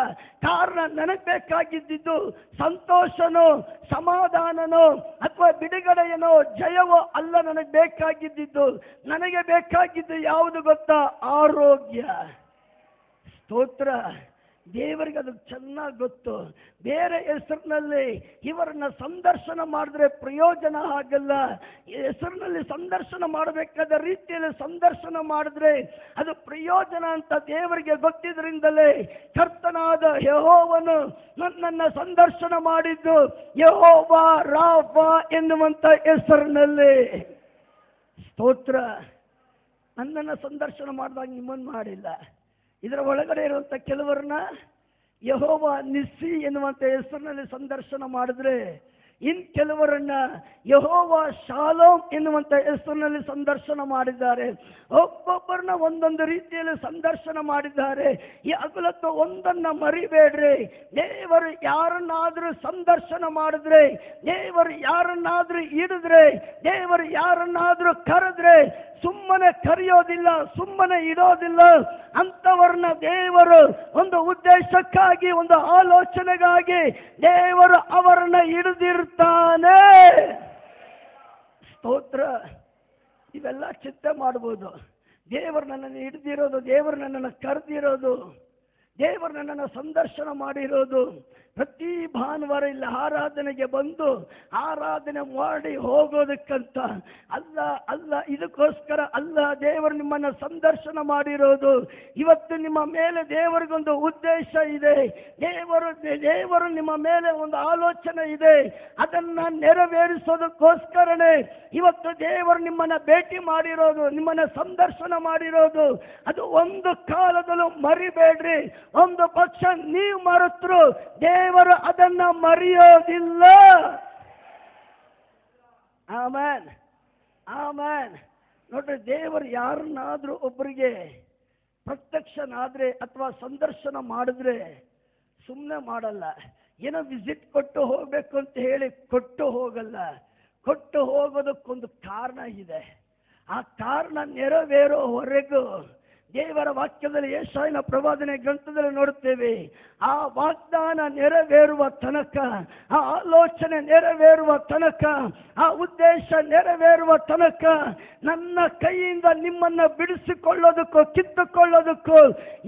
ಕಾರಣ ನನಗೆ ಬೇಕಾಗಿದ್ದು ಸಂತೋಷನೋ, ಸಮಾಧಾನನೋ, ಅಥವಾ ಬಿಡುಗಡೆಯನೋ, ಜಯವೋ ಅಲ್ಲ. ನನಗೆ ಬೇಕಾಗಿದ್ದು, ನನಗೆ ಬೇಕಾಗಿದ್ದು ಯಾವುದು ಗೊತ್ತಾ? ಆರೋಗ್ಯ. ಸ್ತೋತ್ರ. ದೇವರಿಗೆ ಅದು ಚೆನ್ನಾಗಿ ಗೊತ್ತು. ಬೇರೆ ಹೆಸರಿನಲ್ಲಿ ಇವರನ್ನ ಸಂದರ್ಶನ ಮಾಡಿದ್ರೆ ಪ್ರಯೋಜನ ಆಗಲ್ಲ. ಹೆಸರಿನಲ್ಲಿ ಸಂದರ್ಶನ ಮಾಡಬೇಕಾದ ರೀತಿಯಲ್ಲಿ ಸಂದರ್ಶನ ಮಾಡಿದ್ರೆ ಅದು ಪ್ರಯೋಜನ ಅಂತ ದೇವರಿಗೆ ಗೊತ್ತಿದ್ರಿಂದಲೇ ಕರ್ತನಾದ ಯೆಹೋವನು ನನ್ನನ್ನು ಸಂದರ್ಶನ ಮಾಡಿದ್ದು ಯೆಹೋವ ರಾಫಾ ಎನ್ನುವಂತ ಹೆಸರಿನಲ್ಲಿ. ಸ್ತೋತ್ರ. ನನ್ನನ್ನು ಸಂದರ್ಶನ ಮಾಡಿದಾಗ ನಿಮ್ಮನ್ನು ಮಾಡಿಲ್ಲ. ಇದರ ಒಳಗಡೆ ಇರುವಂಥ ಕೆಲವರನ್ನ ಯೆಹೋವ ನಿಸ್ಸಿ ಎನ್ನುವಂಥ ಹೆಸರಿನಲ್ಲಿ ಸಂದರ್ಶನ ಮಾಡಿದ್ರೆ, ಇನ್ನು ಕೆಲವರನ್ನ ಯೆಹೋವ ಶಾಲೋಮ್ ಎನ್ನುವಂಥ ಹೆಸರಿನಲ್ಲಿ ಸಂದರ್ಶನ ಮಾಡಿದ್ದಾರೆ. ಒಬ್ಬೊಬ್ಬರನ್ನ ಒಂದೊಂದು ರೀತಿಯಲ್ಲಿ ಸಂದರ್ಶನ ಮಾಡಿದ್ದಾರೆ. ಈ ಅಗಲತ್ತು ಒಂದನ್ನ ಮರಿಬೇಡ್ರಿ. ದೇವರು ಯಾರನ್ನಾದ್ರೂ ಸಂದರ್ಶನ ಮಾಡಿದ್ರೆ, ದೇವರು ಯಾರನ್ನಾದ್ರೂ ಹಿಡಿದ್ರೆ, ದೇವರು ಯಾರನ್ನಾದ್ರೂ ಕರೆದ್ರೆ ಸುಮ್ಮನೆ ಕರೆಯೋದಿಲ್ಲ, ಸುಮ್ಮನೆ ಇಡೋದಿಲ್ಲ. ಅಂಥವ್ರನ್ನ ದೇವರು ಒಂದು ಉದ್ದೇಶಕ್ಕಾಗಿ, ಒಂದು ಆಲೋಚನೆಗಾಗಿ ದೇವರು ಅವರನ್ನ ಹಿಡಿದಿರ್ತಾನೆ. ಸ್ತೋತ್ರ. ಇವೆಲ್ಲ ಚಿಂತೆ ಮಾಡ್ಬೋದು. ದೇವರು ನನ್ನನ್ನು ಹಿಡಿದಿರೋದು, ದೇವರು ನನ್ನನ್ನು ಕರೆದಿರೋದು, ದೇವರು ನನ್ನನ್ನು ಸಂದರ್ಶನ ಮಾಡಿರೋದು. ಪ್ರತಿ ಭಾನುವಾರ ಇಲ್ಲಿ ಆರಾಧನೆಗೆ ಬಂದು ಆರಾಧನೆ ಮಾಡಿ ಹೋಗೋದಕ್ಕಂತ ಅಲ್ಲ, ಇದಕ್ಕೋಸ್ಕರ ಅಲ್ಲ ದೇವರು ನಿಮ್ಮನ್ನು ಸಂದರ್ಶನ ಮಾಡಿರೋದು. ಇವತ್ತು ನಿಮ್ಮ ಮೇಲೆ ದೇವರಿಗೊಂದು ಉದ್ದೇಶ ಇದೆ. ದೇವರು ನಿಮ್ಮ ಮೇಲೆ ಒಂದು ಆಲೋಚನೆ ಇದೆ. ಅದನ್ನು ನೆರವೇರಿಸೋದಕ್ಕೋಸ್ಕರನೇ ಇವತ್ತು ದೇವರು ನಿಮ್ಮನ್ನು ಭೇಟಿ ಮಾಡಿರೋದು, ನಿಮ್ಮನ್ನು ಸಂದರ್ಶನ ಮಾಡಿರೋದು. ಅದು ಒಂದು ಕಾಲದಲ್ಲೂ ಮರಿಬೇಡ್ರಿ. ಒಂದು ಪಕ್ಷ ನೀವು ಮರೆತರು ದೇವರು ಅದನ್ನ ಮರೆಯೋದಿಲ್ಲ. Amen, amen. ನೋಡ್ರಿ, ದೇವರು ಯಾರನ್ನಾದ್ರೂ ಒಬ್ಬರಿಗೆ ಪ್ರತ್ಯಕ್ಷನಾದ್ರೆ ಅಥವಾ ಸಂದರ್ಶನ ಮಾಡಿದ್ರೆ ಸುಮ್ಮನೆ ಮಾಡಲ್ಲ. ಏನೋ ವಿಸಿಟ್ ಕೊಟ್ಟು ಹೋಗ್ಬೇಕು ಅಂತ ಹೇಳಿ ಕೊಟ್ಟು ಹೋಗಲ್ಲ. ಕೊಟ್ಟು ಹೋಗೋದಕ್ಕೊಂದು ಕಾರಣ ಇದೆ. ಆ ಕಾರಣ ನೆರವೇರೋವರೆಗೂ ದೇವರ ವಾಕ್ಯದಲ್ಲಿ ಯೆಶಾಯನ ಪ್ರವಾದನೆ ಗ್ರಂಥದಲ್ಲಿ ನೋಡುತ್ತೇವೆ. ಆ ವಾಗ್ದಾನ ನೆರವೇರುವ ತನಕ, ಆ ಆಲೋಚನೆ ನೆರವೇರುವ ತನಕ, ಆ ಉದ್ದೇಶ ನೆರವೇರುವ ತನಕ ನನ್ನ ಕೈಯಿಂದ ನಿಮ್ಮನ್ನು ಬಿಡಿಸಿಕೊಳ್ಳೋದಕ್ಕೂ ಕಿತ್ತುಕೊಳ್ಳೋದಕ್ಕೂ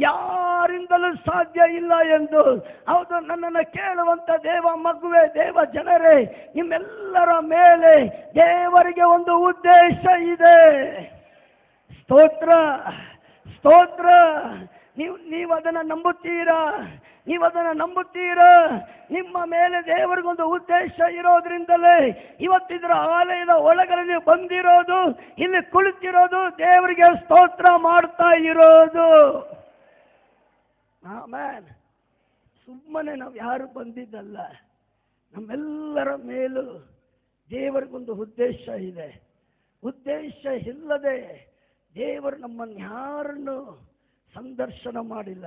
ಯಾರಿಂದಲೂ ಸಾಧ್ಯ ಇಲ್ಲ ಎಂದು. ಹೌದು, ನನ್ನನ್ನು ಕೇಳುವಂತ ದೇವ ಮಗುವೆ, ದೇವ ಜನರೇ, ನಿಮ್ಮೆಲ್ಲರ ಮೇಲೆ ದೇವರಿಗೆ ಒಂದು ಉದ್ದೇಶ ಇದೆ. ಸ್ತೋತ್ರ, ಸ್ತೋತ್ರ. ನೀವು ಅದನ್ನು ನಂಬುತ್ತೀರಾ? ನೀವು ಅದನ್ನು ನಂಬುತ್ತೀರಾ? ನಿಮ್ಮ ಮೇಲೆ ದೇವರಿಗೊಂದು ಉದ್ದೇಶ ಇರೋದ್ರಿಂದಲೇ ಇವತ್ತಿದ್ರ ಆಲಯದ ಒಳಗಡೆ ನೀವು ಬಂದಿರೋದು, ಇಲ್ಲಿ ಕುಳಿತಿರೋದು, ದೇವರಿಗೆ ಸ್ತೋತ್ರ ಮಾಡ್ತಾ ಇರೋದು. ಆಮೆನ್. ಸುಮ್ಮನೆ ನಾವು ಯಾರು ಬಂದಿದ್ದಲ್ಲ. ನಮ್ಮೆಲ್ಲರ ಮೇಲೂ ದೇವರಿಗೊಂದು ಉದ್ದೇಶ ಇದೆ. ಉದ್ದೇಶ ಇಲ್ಲದೆ ದೇವರು ನಮ್ಮನ್ನು ಯಾರನ್ನು ಸಂದರ್ಶನ ಮಾಡಿಲ್ಲ.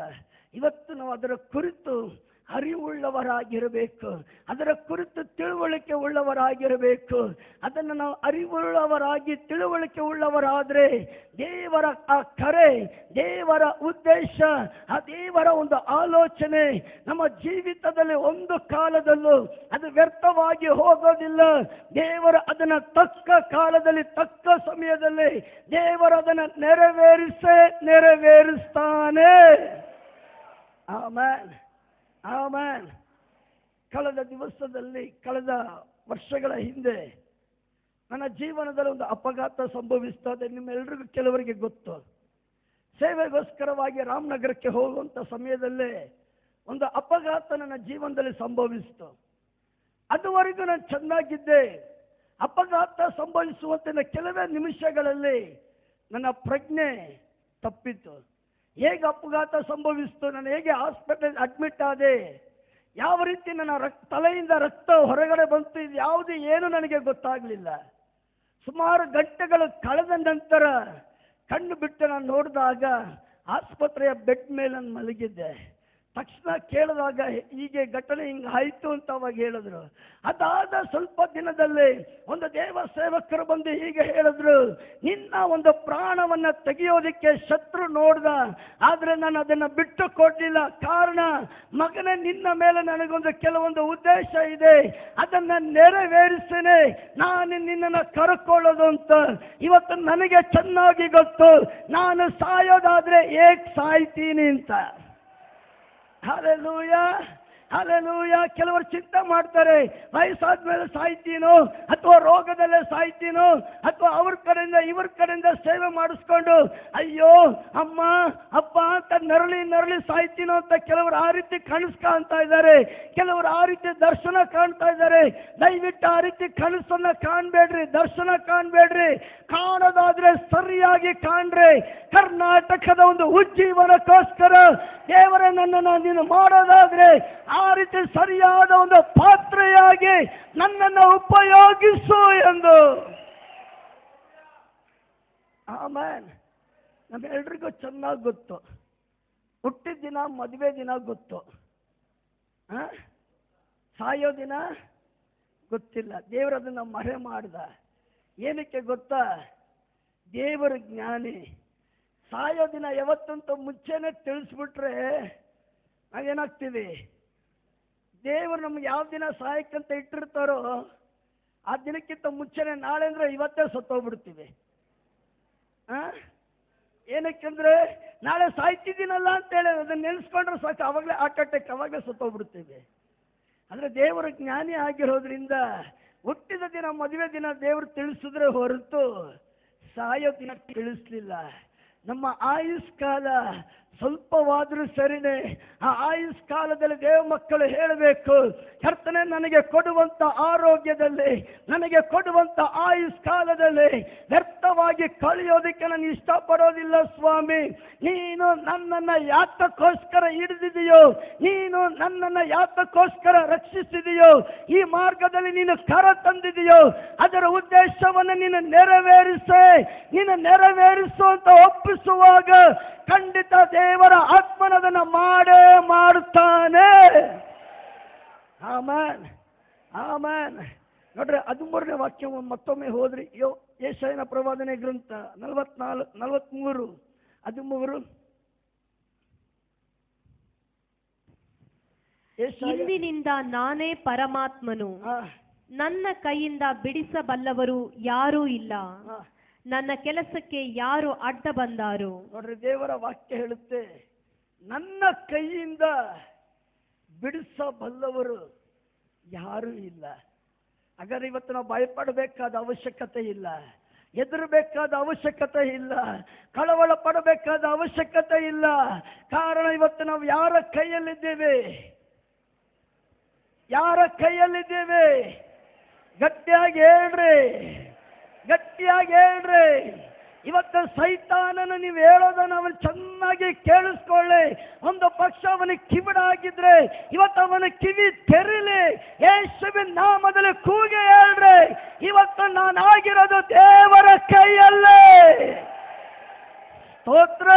ಇವತ್ತು ನಾವು ಅದರ ಕುರಿತು ಅರಿವುಳ್ಳವರಾಗಿರಬೇಕು. ಅದರ ಕುರಿತು ತಿಳುವಳಿಕೆ ಉಳ್ಳವರಾಗಿರಬೇಕು. ಅದನ್ನು ನಾವು ಅರಿವುಳ್ಳವರಾಗಿ ತಿಳುವಳಿಕೆ ಉಳ್ಳವರಾದರೆ ದೇವರ ಆ ಕರೆ, ದೇವರ ಉದ್ದೇಶ, ಆ ದೇವರ ಒಂದು ಆಲೋಚನೆ ನಮ್ಮ ಜೀವಿತದಲ್ಲಿ ಒಂದು ಕಾಲದಲ್ಲೂ ಅದು ವ್ಯರ್ಥವಾಗಿ ಹೋಗೋದಿಲ್ಲ. ದೇವರು ಅದನ್ನು ತಕ್ಕ ಕಾಲದಲ್ಲಿ, ತಕ್ಕ ಸಮಯದಲ್ಲಿ ದೇವರು ಅದನ್ನು ನೆರವೇರಿಸ್ತಾನೆ. Amen, amen. ಕಳೆದ ದಿವಸದಲ್ಲಿ, ಕಳೆದ ವರ್ಷಗಳ ಹಿಂದೆ ನನ್ನ ಜೀವನದಲ್ಲಿ ಒಂದು ಅಪಘಾತ ಸಂಭವಿಸ್ತದೆ. ನಿಮ್ಮೆಲ್ಲರಿಗೂ ಕೆಲವರಿಗೆ ಗೊತ್ತು. ಸೇವೆಗೋಸ್ಕರವಾಗಿ ರಾಮನಗರಕ್ಕೆ ಹೋಗುವಂಥ ಸಮಯದಲ್ಲೇ ಒಂದು ಅಪಘಾತ ನನ್ನ ಜೀವನದಲ್ಲಿ ಸಂಭವಿಸಿತು. ಅದುವರೆಗೂ ನಾನು ಚೆನ್ನಾಗಿದ್ದೆ. ಅಪಘಾತ ಸಂಭವಿಸುವಂತೆ ಕೆಲವೇ ನಿಮಿಷಗಳಲ್ಲಿ ನನ್ನ ಪ್ರಜ್ಞೆ ತಪ್ಪಿತು. ಹೇಗೆ ಅಪಘಾತ ಸಂಭವಿಸಿತು, ನಾನು ಹೇಗೆ ಹಾಸ್ಪಿಟಲ್ ಅಡ್ಮಿಟ್ ಆದೆ, ಯಾವ ರೀತಿ ನನ್ನ ತಲೆಯಿಂದ ರಕ್ತ ಹೊರಗಡೆ ಬಂತು, ಇದು ಯಾವುದು ಏನು ನನಗೆ ಗೊತ್ತಾಗಲಿಲ್ಲ. ಸುಮಾರು ಗಂಟೆಗಳು ಕಳೆದ ನಂತರ ಕಣ್ಣು ಬಿಟ್ಟು ನಾನು ನೋಡಿದಾಗ ಆಸ್ಪತ್ರೆಯ ಬೆಡ್ ಮೇಲೆ ನಾನು ಮಲಗಿದ್ದೆ. ತಕ್ಷಣ ಕೇಳಿದಾಗ ಹೀಗೆ ಘಟನೆ ಹಿಂಗೆ ಆಯಿತು ಅಂತ ಅವಾಗ ಹೇಳಿದ್ರು. ಅದಾದ ಸ್ವಲ್ಪ ದಿನದಲ್ಲಿ ಒಂದು ದೇವ ಸೇವಕರು ಬಂದು ಹೀಗೆ ಹೇಳಿದ್ರು, ನಿನ್ನ ಒಂದು ಪ್ರಾಣವನ್ನು ತೆಗೆಯೋದಕ್ಕೆ ಶತ್ರು ನೋಡ್ದ, ಆದರೆ ನಾನು ಅದನ್ನು ಬಿಟ್ಟು ಕೊಡಲಿಲ್ಲ. ಕಾರಣ, ಮಗನೇ, ನಿನ್ನ ಮೇಲೆ ನನಗೊಂದು ಕೆಲವೊಂದು ಉದ್ದೇಶ ಇದೆ, ಅದನ್ನು ನೆರವೇರಿಸ್ತೇನೆ, ನಾನು ನಿನ್ನನ್ನು ಕರ್ಕೊಳ್ಳೋದು ಅಂತ. ಇವತ್ತು ನನಗೆ ಚೆನ್ನಾಗಿ ಗೊತ್ತು, ನಾನು ಸಾಯೋದಾದ್ರೆ ಹೇಗೆ ಸಾಯ್ತೀನಿ ಅಂತ. Hallelujah, hallelujah. ಕೆಲವರು ಚಿಂತೆ ಮಾಡ್ತಾರೆ, ವಯಸ್ಸಾದ ಮೇಲೆ ಸಾಯ್ತೀನೋ, ಅಥವಾ ರೋಗದಲ್ಲೇ ಸಾಯ್ತೀನೋ, ಅಥವಾ ಅವ್ರ ಕಡೆಯಿಂದ ಇವ್ರ ಕಡೆಯಿಂದ ಸೇವೆ ಮಾಡಿಸ್ಕೊಂಡು ಅಯ್ಯೋ ಅಮ್ಮ ಅಪ್ಪ ಅಂತ ನರಳಿ ಸಾಯ್ತೀನೋ ಅಂತ ಕೆಲವರು ಆ ರೀತಿ ಕನಸ್ಕಾಣ್ತಾ ಇದ್ದಾರೆ. ಕೆಲವರು ಆ ರೀತಿ ದರ್ಶನ ಕಾಣ್ತಾ ಇದ್ದಾರೆ. ದಯವಿಟ್ಟು ಆ ರೀತಿ ಕನಸನ್ನ ಕಾಣಬೇಡ್ರಿ, ದರ್ಶನ ಕಾಣಬೇಡ್ರಿ. ಕಾಣೋದಾದ್ರೆ ಸರಿಯಾಗಿ ಕಾಣ್ರಿ. ಕರ್ನಾಟಕದ ಒಂದು ಉಜ್ಜೀವನಕ್ಕೋಸ್ಕರ ದೇವರೇ ನನ್ನನ್ನು ನೀನು ಮಾಡೋದಾದ್ರೆ ಆ ರೀತಿ ಸರಿಯಾದ ಒಂದು ಪಾತ್ರೆಯಾಗಿ ನನ್ನನ್ನು ಉಪಯೋಗಿಸು ಎಂದು. ಆಮೇನ್. ನಮ್ಮೆಲ್ರಿಗೂ ಚೆನ್ನಾಗಿ ಗೊತ್ತು, ಹುಟ್ಟಿದ ದಿನ, ಮದುವೆ ದಿನ ಗೊತ್ತು, ಸಾಯೋ ದಿನ ಗೊತ್ತಿಲ್ಲ. ದೇವರದನ್ನು ಮರೆ ಮಾಡ್ದ. ಏನಕ್ಕೆ ಗೊತ್ತಾ? ದೇವರ ಜ್ಞಾನಿ. ಸಾಯೋ ದಿನ ಯಾವತ್ತಂತ ಮುಂಚೆನೆ ತಿಳಿಸ್ಬಿಟ್ರೆ ನಾವೇನಾಗ್ತೀವಿ? ದೇವರು ನಮ್ಗೆ ಯಾವ ದಿನ ಸಾಯಕ್ಕಂತ ಇಟ್ಟಿರ್ತಾರೋ ಆ ದಿನಕ್ಕಿಂತ ಮುಂಚೆನೆ, ನಾಳೆ ಅಂದರೆ ಇವತ್ತೇ ಸತ್ತೋಗ್ಬಿಡ್ತೀವಿ. ಏನಕ್ಕೆಂದ್ರೆ ನಾಳೆ ಸಾಯ್ತಿದ್ದೀನಲ್ಲ ಅಂತೇಳಿ ಅದನ್ನ ನೆನೆಸ್ಕೊಂಡ್ರೆ ಸಾಕು, ಅವಾಗಲೇ ಹಾರ್ಟ್ ಅಟ್ಯಾಕ್, ಅವಾಗಲೇ ಸತ್ತೋಗ್ಬಿಡ್ತೀವಿ. ಅಂದರೆ ದೇವರು ಜ್ಞಾನಿ ಆಗಿರೋದ್ರಿಂದ ಹುಟ್ಟಿದ ದಿನ, ಮದುವೆ ದಿನ ದೇವರು ತಿಳಿಸಿದ್ರೆ ಹೊರತು ಸಾಯೋ ದಿನ ತಿಳಿಸ್ಲಿಲ್ಲ. ನಮ್ಮ ಆಯುಷ್ಕಾಲ ಸ್ವಲ್ಪವಾದರೂ ಸರಿನೇ, ಆ ಆಯುಷ್ಕಾಲದಲ್ಲಿ ದೇವ ಮಕ್ಕಳು ಹೇಳಬೇಕು, ಕರ್ತನೇ ನನಗೆ ಕೊಡುವಂಥ ಆರೋಗ್ಯದಲ್ಲಿ, ನನಗೆ ಕೊಡುವಂಥ ಆಯುಷ್ಕಾಲದಲ್ಲಿ ವ್ಯರ್ಥವಾಗಿ ಕಳೆಯೋದಕ್ಕೆ ನಾನು ಇಷ್ಟಪಡೋದಿಲ್ಲ ಸ್ವಾಮಿ. ನೀನು ನನ್ನನ್ನು ಯಾತಕ್ಕೋಸ್ಕರ ಹಿಡಿದಿದೆಯೋ, ನೀನು ನನ್ನನ್ನು ಯಾತಕ್ಕೋಸ್ಕರ ರಕ್ಷಿಸಿದೆಯೋ, ಈ ಮಾರ್ಗದಲ್ಲಿ ನೀನು ಕರ ತಂದಿದೆಯೋ, ಅದರ ಉದ್ದೇಶವನ್ನು ನೀನು ನೆರವೇರಿಸು ಅಂತ ಒಪ್ಪಿಸುವಾಗ ಖಂಡಿತ ದೇವರ ಆತ್ಮನದನ್ನು ಮಾಡೇ ಮಾಡುತ್ತಾನೆ. Amen, amen. ನೋಡ್ರಿ, 13ನೇ ವಾಕ್ಯ ಮತ್ತೊಮ್ಮೆ ಹೋದ್ರಿ. ಯೆಶಾಯನ ಪ್ರವಾದನೆ ಗ್ರಂಥ 43:13. ಇಂದಿನಿಂದ ನಾನೇ ಪರಮಾತ್ಮನು, ನನ್ನ ಕೈಯಿಂದ ಬಿಡಿಸಬಲ್ಲವರು ಯಾರೂ ಇಲ್ಲ, ನನ್ನ ಕೆಲಸಕ್ಕೆ ಯಾರು ಅಡ್ಡ ಬಂದಾರು. ನೋಡ್ರಿ, ದೇವರ ವಾಕ್ಯ ಹೇಳುತ್ತೆ, ನನ್ನ ಕೈಯಿಂದ ಬಿಡಿಸಬಲ್ಲವರು ಯಾರೂ ಇಲ್ಲ. ಹಾಗಾದ್ರೆ ಇವತ್ತು ನಾವು ಭಯಪಡಬೇಕಾದ ಅವಶ್ಯಕತೆ ಇಲ್ಲ, ಹೆದರಬೇಕಾದ ಅವಶ್ಯಕತೆ ಇಲ್ಲ, ಕಳವಳ ಪಡಬೇಕಾದ ಅವಶ್ಯಕತೆ ಇಲ್ಲ. ಕಾರಣ ಇವತ್ತು ನಾವು ಯಾರ ಕೈಯಲ್ಲಿದ್ದೇವೆ? ಯಾರ ಕೈಯಲ್ಲಿದ್ದೇವೆ? ಗಟ್ಟಿಯಾಗಿ ಹೇಳ್ರಿ, ಗಟ್ಟಿಯಾಗಿ ಹೇಳ್ರಿ. ಇವತ್ತು ಸೈತಾನನ ನೀವು ಹೇಳೋದನ್ನು ಅವನು ಚೆನ್ನಾಗಿ ಕೇಳಿಸ್ಕೊಳ್ಳಿ. ಒಂದು ಪಕ್ಷ ಅವನಿಗೆ ಕಿವಿಡಾಗಿದ್ರೆ ಇವತ್ತು ಅವನ ಕಿವಿ ತೆರಿಲಿ. ಯೇಸುವಿನ ನಾಮದಲ್ಲಿ ಕೂಗಿ ಹೇಳ್ರಿ, ಇವತ್ತು ನಾನಾಗಿರೋದು ದೇವರ ಕೈಯಲ್ಲೇ. ಸ್ತೋತ್ರ,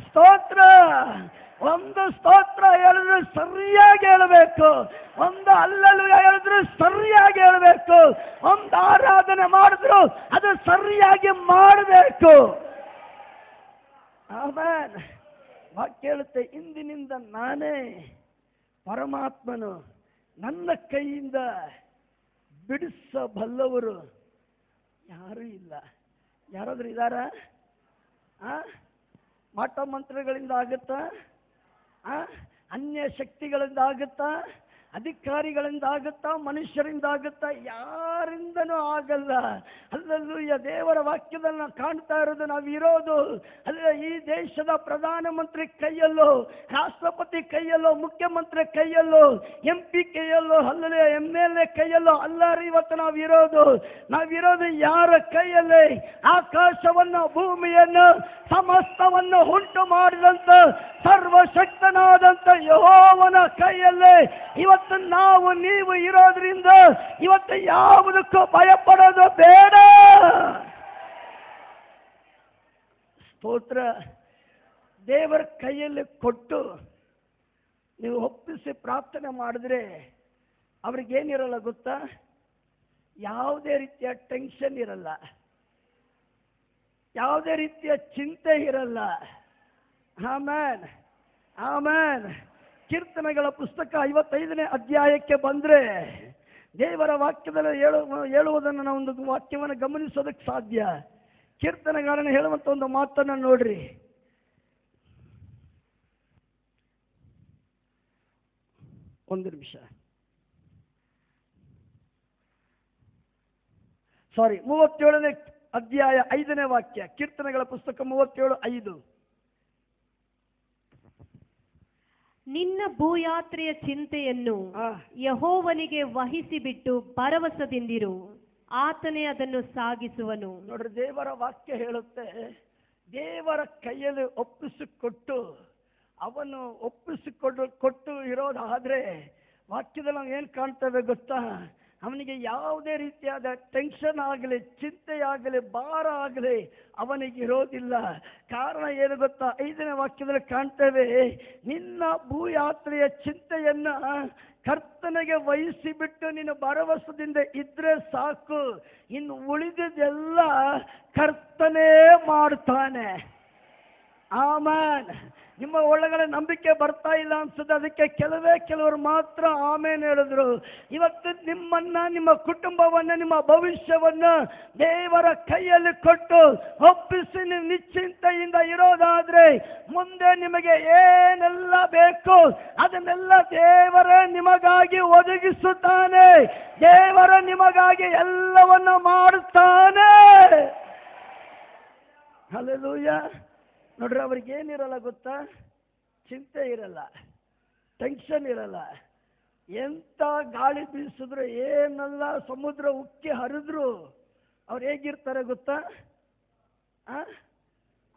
ಸ್ತೋತ್ರ. ಒಂದು ಸ್ತೋತ್ರ ಹೇಳಿದ್ರೆ ಸರಿಯಾಗಿ ಹೇಳಬೇಕು, ಒಂದು ಹಲ್ಲೆಲೂಯಾ ಹೇಳಿದ್ರು ಸರಿಯಾಗಿ ಹೇಳಬೇಕು, ಒಂದು ಆರಾಧನೆ ಮಾಡಿದ್ರು ಅದು ಸರಿಯಾಗಿ ಮಾಡಬೇಕು. ಆಮೆನ್. ವಾಕ್ಯ ಹೇಳುತ್ತೆ, ಇಂದಿನಿಂದ ನಾನೇ ಪರಮಾತ್ಮನು, ನನ್ನ ಕೈಯಿಂದ ಬಿಡಿಸಬಲ್ಲವರು ಯಾರೂ ಇಲ್ಲ. ಯಾರಾದ್ರೂ ಇದ್ದಾರಾ? ಮಾಟ ಮಂತ್ರಗಳಿಂದ ಆಗುತ್ತಾ? ಅನ್ಯ ಶಕ್ತಿಗಳಿಂದ ಆಗುತ್ತಾ? ಅಧಿಕಾರಿಗಳಿಂದ ಆಗುತ್ತಾ, ಮನುಷ್ಯರಿಂದ ಆಗುತ್ತಾ? ಯಾರಿಂದನೂ ಆಗಲ್ಲ. ಅಲ್ಲಲ್ಲೂಯ್ಯ, ದೇವರ ವಾಕ್ಯದಲ್ಲಿ ನಾವು ಕಾಣ್ತಾ ಇರೋದು, ನಾವಿರೋದು ಅಲ್ಲ ಈ ದೇಶದ ಪ್ರಧಾನಮಂತ್ರಿ ಕೈಯಲ್ಲೋ, ರಾಷ್ಟ್ರಪತಿ ಕೈಯಲ್ಲೋ, ಮುಖ್ಯಮಂತ್ರಿ ಕೈಯಲ್ಲೋ, MP ಕೈಯಲ್ಲೋ, ಅಲ್ಲದೆ MLA ಕೈಯಲ್ಲೋ ಅಲ್ಲ ರೀ. ಇವತ್ತು ನಾವಿರೋದು ಯಾರ ಕೈಯಲ್ಲಿ? ಆಕಾಶವನ್ನು, ಭೂಮಿಯನ್ನು, ಸಮಸ್ತವನ್ನು ಉಂಟು ಮಾಡಿದಂತ ಸರ್ವಶಕ್ತನಾದಂತ ಯೆಹೋವನ ಕೈಯಲ್ಲಿ ಇವತ್ತು ನೀವು ಇರೋದ್ರಿಂದ ಇವತ್ತು ಯಾವುದಕ್ಕೂ ಭಯಪಡೋದು ಬೇಡ. ಸ್ತೋತ್ರ. ದೇವರ ಕೈಯಲ್ಲಿ ಕೊಟ್ಟು ನೀವು ಒಪ್ಪಿಸಿ ಪ್ರಾರ್ಥನೆ ಮಾಡಿದ್ರೆ ಅವ್ರಿಗೇನಿರಲ್ಲ ಗೊತ್ತಾ? ಯಾವುದೇ ರೀತಿಯ ಟೆನ್ಷನ್ ಇರಲ್ಲ, ಯಾವುದೇ ರೀತಿಯ ಚಿಂತೆ ಇರಲ್ಲ. Amen, amen. ಕೀರ್ತನೆಗಳ ಪುಸ್ತಕ 55ನೇ ಅಧ್ಯಾಯಕ್ಕೆ ಬಂದರೆ ದೇವರ ವಾಕ್ಯದಲ್ಲಿ ಹೇಳುವುದನ್ನು ನಾವು ಒಂದು ವಾಕ್ಯವನ್ನು ಗಮನಿಸೋದಕ್ಕೆ ಸಾಧ್ಯ. ಕೀರ್ತನೆಗಾರನ ಹೇಳುವಂಥ ಒಂದು ಮಾತನ್ನು ನೋಡ್ರಿ. ಒಂದು ನಿಮಿಷ, 37ನೇ ಅಧ್ಯಾಯ 5ನೇ ವಾಕ್ಯ, ಕೀರ್ತನೆಗಳ ಪುಸ್ತಕ 37:5. ನಿನ್ನ ಭೂಯಾತ್ರೆಯ ಚಿಂತೆಯನ್ನು ಯೆಹೋವನಿಗೆ ವಹಿಸಿಬಿಟ್ಟು ಭರವಸದಿಂದಿರು, ಆತನೇ ಅದನ್ನು ಸಾಗಿಸುವನು. ನೋಡ್ರಿ, ದೇವರ ವಾಕ್ಯ ಹೇಳುತ್ತೆ, ದೇವರ ಕೈಯಲ್ಲಿ ಒಪ್ಪಿಸಿಕೊಟ್ಟು ಅವನು ಕೊಟ್ಟು ಇರೋದಾದ್ರೆ ವಾಕ್ಯದಲ್ಲಿ ನಾವು ಏನು ಕಾಣ್ತೇವೆ ಗೊತ್ತಾ? ಅವನಿಗೆ ಯಾವುದೇ ರೀತಿಯಾದ ಟೆನ್ಷನ್ ಆಗಲಿ, ಚಿಂತೆಯಾಗಲಿ, ಭಾರ ಆಗಲಿ ಅವನಿಗೆ ಇರೋದಿಲ್ಲ. ಕಾರಣ ಏನು ಗೊತ್ತಾ? 5ನೇ ವಾಕ್ಯದಲ್ಲಿ ಕಾಣ್ತೇವೆ, ನಿನ್ನ ಭೂಯಾತ್ರೆಯ ಚಿಂತೆಯನ್ನ ಕರ್ತನಿಗೆ ವಹಿಸಿಬಿಟ್ಟು ನೀನು ಭರವಸದಿಂದ ಇದ್ರೆ ಸಾಕು, ಇನ್ನು ಉಳಿದಿದ್ದೆಲ್ಲ ಕರ್ತನೇ ಮಾಡ್ತಾನೆ. ಆಮೆನ್. ನಿಮ್ಮ ಒಳಗಡೆ ನಂಬಿಕೆ ಬರ್ತಾ ಇಲ್ಲ ಅನ್ಸುತ್ತೆ, ಅದಕ್ಕೆ ಕೆಲವರು ಮಾತ್ರ ಆಮೇನ್ ಹೇಳಿದ್ರು. ಇವತ್ತು ನಿಮ್ಮನ್ನ, ನಿಮ್ಮ ಕುಟುಂಬವನ್ನ, ನಿಮ್ಮ ಭವಿಷ್ಯವನ್ನ ದೇವರ ಕೈಯಲ್ಲಿ ಕೊಟ್ಟು ಒಪ್ಪಿಸಿ ನೀವು ನಿಶ್ಚಿಂತೆಯಿಂದ ಇರೋದಾದ್ರೆ ಮುಂದೆ ನಿಮಗೆ ಏನೆಲ್ಲ ಬೇಕು ಅದನ್ನೆಲ್ಲ ದೇವರೇ ನಿಮಗಾಗಿ ಒದಗಿಸುತ್ತಾನೆ. ದೇವರ ನಿಮಗಾಗಿ ಎಲ್ಲವನ್ನ ಮಾಡುತ್ತಾನೆ. ಹಲ್ಲೆಲೂಯಾ. ನೋಡ್ರಿ, ಅವ್ರಿಗೆ ಏನಿರಲ್ಲ ಗೊತ್ತಾ? ಚಿಂತೆ ಇರಲ್ಲ, ಟೆನ್ಷನ್ ಇರಲ್ಲ. ಎಂಥ ಗಾಳಿ ಬೀಸಿದ್ರು, ಏನೆಲ್ಲ ಸಮುದ್ರ ಉಕ್ಕಿ ಹರಿದ್ರು ಅವ್ರು ಹೇಗಿರ್ತಾರೆ ಗೊತ್ತಾ?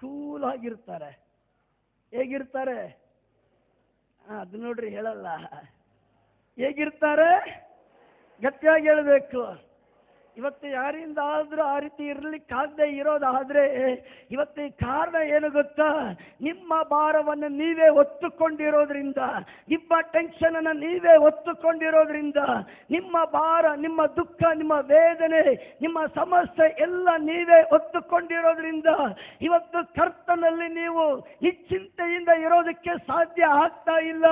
ಕೂಲ್ ಆಗಿರ್ತಾರೆ. ಹೇಗಿರ್ತಾರೆ? ಅದು ನೋಡ್ರಿ, ಹೇಳಲ್ಲ. ಹೇಗಿರ್ತಾರೆ? ಗಟ್ಟಿಯಾಗಿ ಹೇಳಬೇಕು. ಇವತ್ತು ಯಾರಿಂದ ಆದ್ರೂ ಆ ರೀತಿ ಇರಲಿಕ್ಕಾಗದೆ ಇರೋದಾದ್ರೆ ಇವತ್ತು ಈ ಕಾರಣ ಏನು ಗೊತ್ತಾ? ನಿಮ್ಮ ಭಾರವನ್ನು ನೀವೇ ಹೊತ್ತುಕೊಂಡಿರೋದ್ರಿಂದ, ನಿಮ್ಮ ಟೆನ್ಷನ್ ಅನ್ನು ನೀವೇ ಹೊತ್ತುಕೊಂಡಿರೋದ್ರಿಂದ, ನಿಮ್ಮ ಭಾರ, ನಿಮ್ಮ ದುಃಖ, ನಿಮ್ಮ ವೇದನೆ, ನಿಮ್ಮ ಸಮಸ್ಯೆ ಎಲ್ಲ ನೀವೇ ಹೊತ್ತುಕೊಂಡಿರೋದ್ರಿಂದ ಇವತ್ತು ಕರ್ತನಲ್ಲಿ ನೀವು ನಿಶ್ಚಿಂತೆಯಿಂದ ಇರೋದಕ್ಕೆ ಸಾಧ್ಯ ಆಗ್ತಾ ಇಲ್ಲ.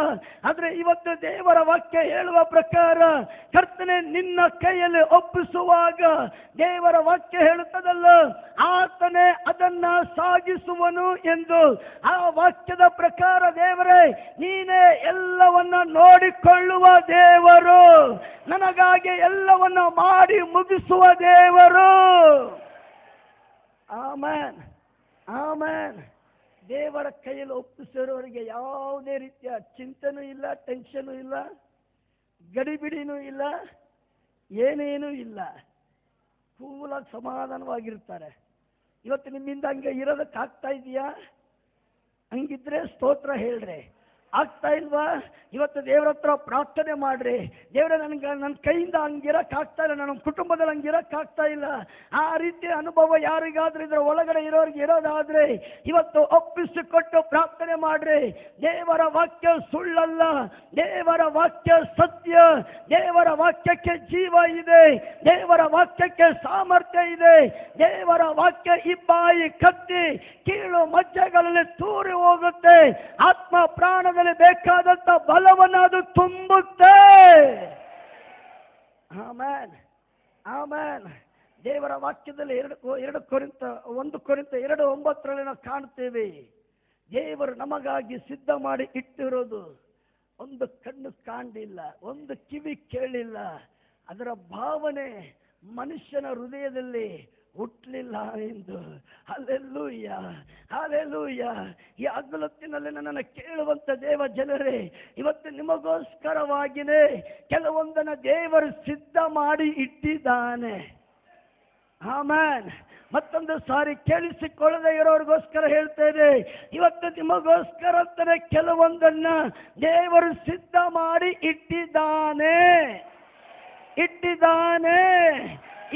ಆದ್ರೆ ಇವತ್ತು ದೇವರ ವಾಕ್ಯ ಹೇಳುವ ಪ್ರಕಾರ ಕರ್ತನೆ ನಿನ್ನ ಕೈಯಲ್ಲಿ ಒಪ್ಪಿಸುವಾಗ ದೇವರ ವಾಕ್ಯ ಹೇಳುತ್ತದಲ್ಲ, ಆತನೇ ಅದನ್ನ ಸಾಗಿಸುವನು ಎಂದು. ಆ ವಾಕ್ಯದ ಪ್ರಕಾರ ದೇವರೇ ನೀನೇ ಎಲ್ಲವನ್ನ ನೋಡಿಕೊಳ್ಳುವ ದೇವರು, ನನಗಾಗಿ ಎಲ್ಲವನ್ನ ಮಾಡಿ ಮುಗಿಸುವ ದೇವರು. Amen, amen. ದೇವರ ಕೈಯಲ್ಲಿ ಒಪ್ಪಿಸಿರೋರಿಗೆ ಯಾವುದೇ ರೀತಿಯ ಚಿಂತೆನೂ ಇಲ್ಲ, ಟೆನ್ಷನು ಇಲ್ಲ, ಗಡಿಬಿಡಿನೂ ಇಲ್ಲ, ಏನೇನೂ ಇಲ್ಲ. ಕೂಲಾಗಿ ಸಮಾಧಾನವಾಗಿರ್ತಾರೆ. ಇವತ್ತು ನಿಮ್ಮಿಂದ ಹಂಗೆ ಇರೋದಕ್ಕಾಗ್ತಾ ಇದೆಯಾ? ಹಂಗಿದ್ರೆ ಸ್ತೋತ್ರ ಹೇಳ್ರಿ. ಆಗ್ತಾ ಇಲ್ವಾ? ಇವತ್ತು ದೇವರ ಹತ್ರ ಪ್ರಾರ್ಥನೆ ಮಾಡ್ರಿ. ದೇವರೇ, ನನ್ನ ಕೈಯಿಂದ ಹಂಗಿರಕ್ಕಾಗ್ತಾ ಇಲ್ಲ, ನನ್ನ ಕುಟುಂಬದಲ್ಲಿ ಹಂಗಿರಕ್ಕಾಗ್ತಾ ಇಲ್ಲ. ಆ ರೀತಿಯ ಅನುಭವ ಯಾರಿಗಾದ್ರೂ ಇದ್ರ ಒಳಗಡೆ ಇರೋರಿಗೆ ಇರೋದಾದ್ರೆ ಇವತ್ತು ಒಪ್ಪಿಸಿಕೊಟ್ಟು ಪ್ರಾರ್ಥನೆ ಮಾಡ್ರಿ. ದೇವರ ವಾಕ್ಯ ಸುಳ್ಳಲ್ಲ, ದೇವರ ವಾಕ್ಯ ಸತ್ಯ. ದೇವರ ವಾಕ್ಯಕ್ಕೆ ಜೀವ ಇದೆ, ದೇವರ ವಾಕ್ಯಕ್ಕೆ ಸಾಮರ್ಥ್ಯ ಇದೆ. ದೇವರ ವಾಕ್ಯ ಇಬ್ಬಾಯಿ ಕತ್ತಿ ಕೀಳು ಮಜ್ಜೆಗಳಲ್ಲಿ ತೂರಿ ಹೋಗುತ್ತೆ. ಆತ್ಮ ಪ್ರಾಣದ ಬೇಕಾದಂತ ಬಲವನ್ನು ಅದು ತುಂಬುತ್ತೆ. Amen, amen. ದೇವರ ವಾಕ್ಯದಲ್ಲಿ 1 ಕೊರಿಂಥ 2:9 ನಾವು ಕಾಣ್ತೇವೆ. ದೇವರು ನಮಗಾಗಿ ಸಿದ್ಧ ಮಾಡಿ ಇಟ್ಟಿರೋದು ಒಂದು ಕಣ್ಣು ಕಾಣಲಿಲ್ಲ, ಒಂದು ಕಿವಿ ಕೇಳಿಲ್ಲ, ಅದರ ಭಾವನೆ ಮನುಷ್ಯನ ಹೃದಯದಲ್ಲಿ ಹುಟ್ಟಲಿಲ್ಲ ಎಂದು. Hallelujah, hallelujah. ಈ ಹಗಲೊತ್ತಿನಲ್ಲಿ ನನ್ನನ್ನು ಕೇಳುವಂತ ದೇವ ಜನರೇ, ಇವತ್ತು ನಿಮಗೋಸ್ಕರವಾಗಿಯೇ ಕೆಲವೊಂದನ್ನು ದೇವರು ಸಿದ್ಧ ಮಾಡಿ ಇಟ್ಟಿದ್ದಾನೆ. ಆಮೆನ್. ಮತ್ತೊಂದು ಸಾರಿ ಕೇಳಿಸಿಕೊಳ್ಳದೆ ಇರೋರಿಗೋಸ್ಕರ ಹೇಳ್ತೇನೆ, ಇವತ್ತು ನಿಮಗೋಸ್ಕರ ಅಂತಾನೆ ಕೆಲವೊಂದನ್ನ ದೇವರು ಸಿದ್ಧ ಮಾಡಿ ಇಟ್ಟಿದ್ದಾನೆ.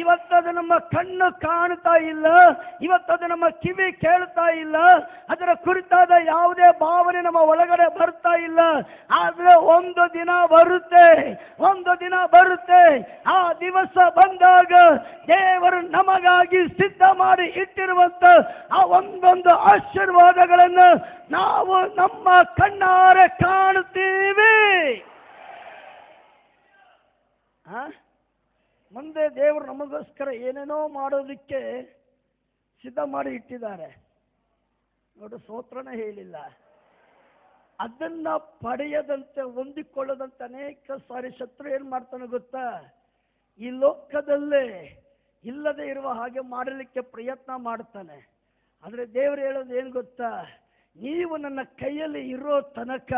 ಇವತ್ತದು ನಮ್ಮ ಕಣ್ಣು ಕಾಣ್ತಾ ಇಲ್ಲ, ಇವತ್ತದು ನಮ್ಮ ಕಿವಿ ಕೇಳ್ತಾ ಇಲ್ಲ, ಅದರ ಕುರಿತಾದ ಯಾವುದೇ ಭಾವನೆ ನಮ್ಮ ಒಳಗಡೆ ಬರ್ತಾ ಇಲ್ಲ. ಆದ್ರೆ ಒಂದು ದಿನ ಬರುತ್ತೆ, ಆ ದಿವಸ ಬಂದಾಗ ದೇವರು ನಮಗಾಗಿ ಸಿದ್ಧ ಮಾಡಿ ಇಟ್ಟಿರುವಂತ ಆ ಒಂದೊಂದು ಆಶೀರ್ವಾದಗಳನ್ನು ನಾವು ನಮ್ಮ ಕಣ್ಣಾರೆ ಕಾಣುತ್ತೀವಿ. ಮುಂದೆ ದೇವರು ನಮಗೋಸ್ಕರ ಏನೇನೋ ಮಾಡೋದಕ್ಕೆ ಸಿದ್ಧ ಮಾಡಿ ಇಟ್ಟಿದ್ದಾರೆ. ನೋಡು, ಸ್ತೋತ್ರನೇ ಹೇಳಿಲ್ಲ. ಅದನ್ನ ಪಡೆಯದಂತೆ, ಹೊಂದಿಕೊಳ್ಳದಂತೆ ಅನೇಕ ಸಾರಿ ಶತ್ರು ಏನ್ ಮಾಡ್ತಾನೆ ಗೊತ್ತಾ? ಈ ಲೋಕದಲ್ಲೇ ಇಲ್ಲದೆ ಇರುವ ಹಾಗೆ ಮಾಡಲಿಕ್ಕೆ ಪ್ರಯತ್ನ ಮಾಡ್ತಾನೆ. ಆದ್ರೆ ದೇವರು ಹೇಳೋದು ಏನ್ ಗೊತ್ತಾ? ನೀವು ನನ್ನ ಕೈಯಲ್ಲಿ ಇರೋ ತನಕ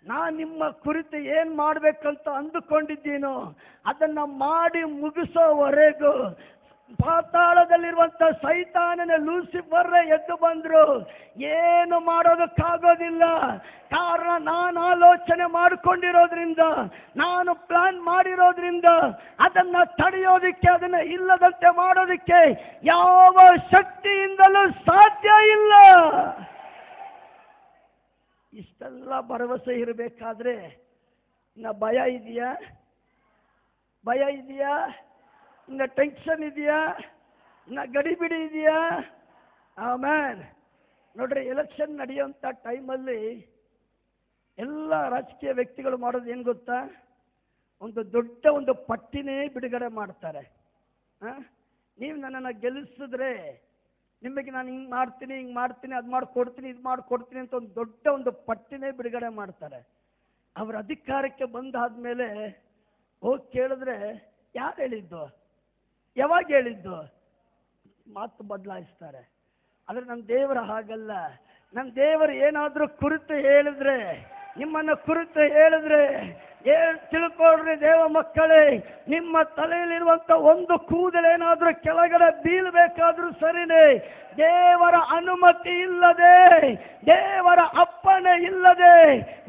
ನಾನು ನಿಮ್ಮ ಕುರಿತು ಏನ್ ಮಾಡ್ಬೇಕಂತ ಅಂದುಕೊಂಡಿದ್ದೀನೋ ಅದನ್ನ ಮಾಡಿ ಮುಗಿಸೋವರೆಗೂ ಪಾತಾಳದಲ್ಲಿರುವಂತ ಸೈತಾನನ ಲೂಸಿಫರ್ ಎದ್ದು ಬಂದ್ರು ಏನು ಮಾಡೋದಕ್ಕಾಗೋದಿಲ್ಲ. ಕಾರಣ ನಾನು ಆಲೋಚನೆ ಮಾಡಿಕೊಂಡಿರೋದ್ರಿಂದ, ನಾನು ಪ್ಲಾನ್ ಮಾಡಿರೋದ್ರಿಂದ ಅದನ್ನ ತಡೆಯೋದಿಕ್ಕೆ, ಅದನ್ನ ಇಲ್ಲದಂತೆ ಮಾಡೋದಿಕ್ಕೆ ಯಾವ ಶಕ್ತಿಯಿಂದಲೂ ಸಾಧ್ಯ ಇಲ್ಲ. ಇಷ್ಟೆಲ್ಲ ಭರವಸೆ ಇರಬೇಕಾದ್ರೆ ಇನ್ನ ಭಯ ಇದೆಯಾ? ಇನ್ನ ಟೆನ್ಷನ್ ಇದೆಯಾ? ಇನ್ನ ಗಡಿಬಿಡಿ ಇದೆಯಾ? ಆಮೇನ್. ನೋಡ್ರಿ, ಎಲೆಕ್ಷನ್ ನಡೆಯುವಂಥ ಟೈಮಲ್ಲಿ ಎಲ್ಲ ರಾಜಕೀಯ ವ್ಯಕ್ತಿಗಳು ಮಾಡೋದು ಏನು ಗೊತ್ತಾ? ದೊಡ್ಡ ಒಂದು ಪಟ್ಟಿನೇ ಬಿಡುಗಡೆ ಮಾಡ್ತಾರೆ. ನೀವು ನನ್ನನ್ನು ಗೆಲ್ಲಿಸಿದ್ರೆ ನಿಮಗೆ ನಾನು ಹಿಂಗೆ ಮಾಡ್ತೀನಿ, ಅದು ಮಾಡಿಕೊಡ್ತೀನಿ, ಇದು ಮಾಡಿಕೊಡ್ತೀನಿ ಅಂತ ಒಂದು ಪಟ್ಟಿನೇ ಬಿಡುಗಡೆ ಮಾಡ್ತಾರೆ. ಅವರ ಅಧಿಕಾರಕ್ಕೆ ಬಂದಾದ್ಮೇಲೆ ಹೋಗಿ ಕೇಳಿದ್ರೆ ಯಾರು ಹೇಳಿದ್ದು, ಯಾವಾಗ ಹೇಳಿದ್ದು, ಮಾತು ಬದಲಾಯಿಸ್ತಾರೆ. ಆದರೆ ನನ್ನ ದೇವರ ಹಾಗಲ್ಲ. ನನ್ನ ದೇವರು ಏನಾದರೂ ಕುರಿತು ಹೇಳಿದ್ರೆ, ನಿಮ್ಮನ್ನು ಕುರಿತು ಹೇಳಿದ್ರೆ ತಿಳ್ಕೊಳ್ರಿ ದೇವ ಮಕ್ಕಳೇ, ನಿಮ್ಮ ತಲೆಯಲ್ಲಿರುವಂತ ಒಂದು ಕೂದಲೇನಾದ್ರೂ ಕೆಳಗಡೆ ಬೀಳ್ಬೇಕಾದ್ರೂ ಸರಿನೇ, ದೇವರ ಅನುಮತಿ ಇಲ್ಲದೆ, ದೇವರ ಅಪ್ಪಣೆ ಇಲ್ಲದೆ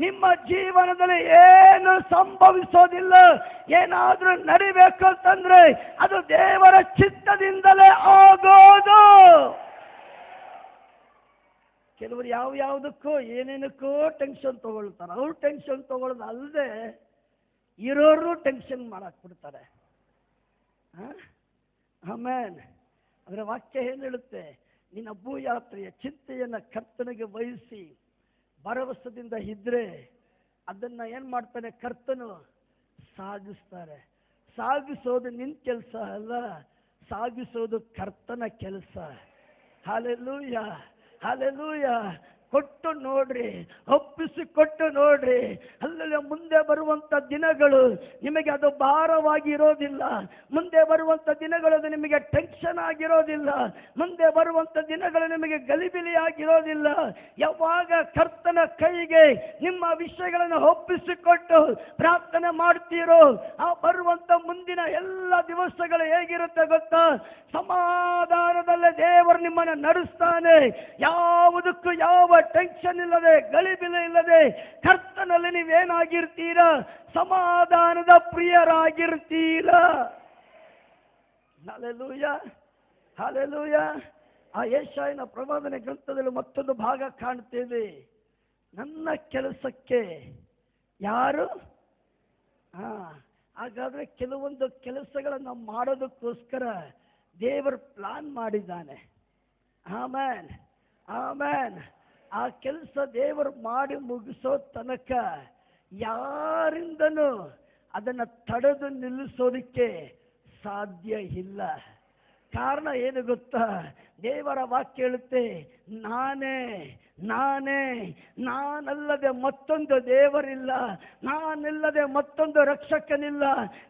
ನಿಮ್ಮ ಜೀವನದಲ್ಲಿ ಏನು ಸಂಭವಿಸೋದಿಲ್ಲ. ಏನಾದ್ರೂ ನಡಿಬೇಕು ಅಂತಂದ್ರೆ ಅದು ದೇವರ ಚಿತ್ತದಿಂದಲೇ ಆಗೋದು. ಕೆಲವರು ಯಾವುದಕ್ಕೋ ಏನೇನಕ್ಕೋ ಟೆನ್ಷನ್ ತಗೊಳ್ತಾರೆ. ಅವ್ರು ಟೆನ್ಷನ್ ತಗೊಳ್ಳೋದು ಅಲ್ಲದೆ ಇರೋರು ಟೆನ್ಷನ್ ಮಾಡಕ್ ಬಿಡ್ತಾರೆ. ಆಮೇನ್. ಅದರ ವಾಕ್ಯ ಏನು ಹೇಳುತ್ತೆ? ನಿನ್ನ ಭೂಯಾತ್ರೆಯ ಚಿಂತೆಯನ್ನ ಕರ್ತನಿಗೆ ವಹಿಸಿ ಭರವಸದಿಂದ ಇದ್ರೆ ಅದನ್ನ ಏನ್ ಮಾಡ್ತಾನೆ ಕರ್ತನು? ಸಾಗಿಸ್ತಾರೆ. ಸಾಗಿಸೋದು ನಿನ್ನ ಕೆಲಸ ಅಲ್ಲ, ಸಾಗಿಸೋದು ಕರ್ತನ ಕೆಲಸ. Hallelujah, hallelujah. ಕೊಟ್ಟು ನೋಡ್ರಿ, ಒಪ್ಪಿಸಿಕೊಟ್ಟು ನೋಡ್ರಿ. ಅಲ್ಲಲ್ಲಿ ಮುಂದೆ ಬರುವಂತ ದಿನಗಳು ನಿಮಗೆ ಅದು ಭಾರವಾಗಿ ಇರೋದಿಲ್ಲ. ಮುಂದೆ ಬರುವಂತ ದಿನಗಳು ಅದು ನಿಮಗೆ ಟೆನ್ಷನ್ ಆಗಿರೋದಿಲ್ಲ. ಮುಂದೆ ಬರುವಂತ ದಿನಗಳು ನಿಮಗೆ ಗಲಿಬಿಲಿ ಆಗಿರೋದಿಲ್ಲ. ಯಾವಾಗ ಕರ್ತನ ಕೈಗೆ ನಿಮ್ಮ ವಿಷಯಗಳನ್ನು ಒಪ್ಪಿಸಿಕೊಟ್ಟು ಪ್ರಾರ್ಥನೆ ಮಾಡ್ತೀರೋ, ಆ ಬರುವಂತ ಮುಂದಿನ ಎಲ್ಲ ದಿವಸಗಳು ಹೇಗಿರುತ್ತೆ ಗೊತ್ತಾ? ಸಮಾಧಾನದಲ್ಲೇ ದೇವರು ನಿಮ್ಮನ್ನು ನಡೆಸ್ತಾನೆ. ಯಾವುದಕ್ಕೂ ಯಾವ ಟೆನ್ಷನ್ ಇಲ್ಲದೆ, ಗಲಿಬಿಲಿ ಇಲ್ಲದೆ ಕರ್ತನಲ್ಲಿ ನೀವೇನಾಗಿರ್ತೀರಾ? ಸಮಾಧಾನದ ಪ್ರಿಯರಾಗಿರ್ತೀರಾ. Hallelujah, hallelujah. ಆ ಯೆಶಾಯನ ಪ್ರವಾದನೆ ಗ್ರಂಥದಲ್ಲಿ ಮತ್ತೊಂದು ಭಾಗ ಕಾಣ್ತೇವೆ. ನನ್ನ ಕೆಲಸಕ್ಕೆ ಯಾರು? ಹಾಗಾದ್ರೆ ಕೆಲವೊಂದು ಕೆಲಸಗಳನ್ನು ಮಾಡೋದಕ್ಕೋಸ್ಕರ ದೇವರು ಪ್ಲಾನ್ ಮಾಡಿದ್ದಾನೆ. ಆಮೇನ್, ಆಮೇನ್. ಆ ಕೆಲಸ ದೇವರು ಮಾಡಿ ಮುಗಿಸೋ ತನಕ ಯಾರಿಂದನೂ ಅದನ್ನ ತಡೆದು ನಿಲ್ಲಿಸೋದಕ್ಕೆ ಸಾಧ್ಯ ಇಲ್ಲ. ಕಾರಣ ಏನು ಗೊತ್ತಾ? ದೇವರ ವಾಕ್ಯ ಹೇಳುತ್ತೆ, ನಾನೇ ನಾನಲ್ಲದೆ ಮತ್ತೊಂದು ದೇವರಿಲ್ಲ, ನಾನಿಲ್ಲದೆ ಮತ್ತೊಂದು ರಕ್ಷಕನಿಲ್ಲ.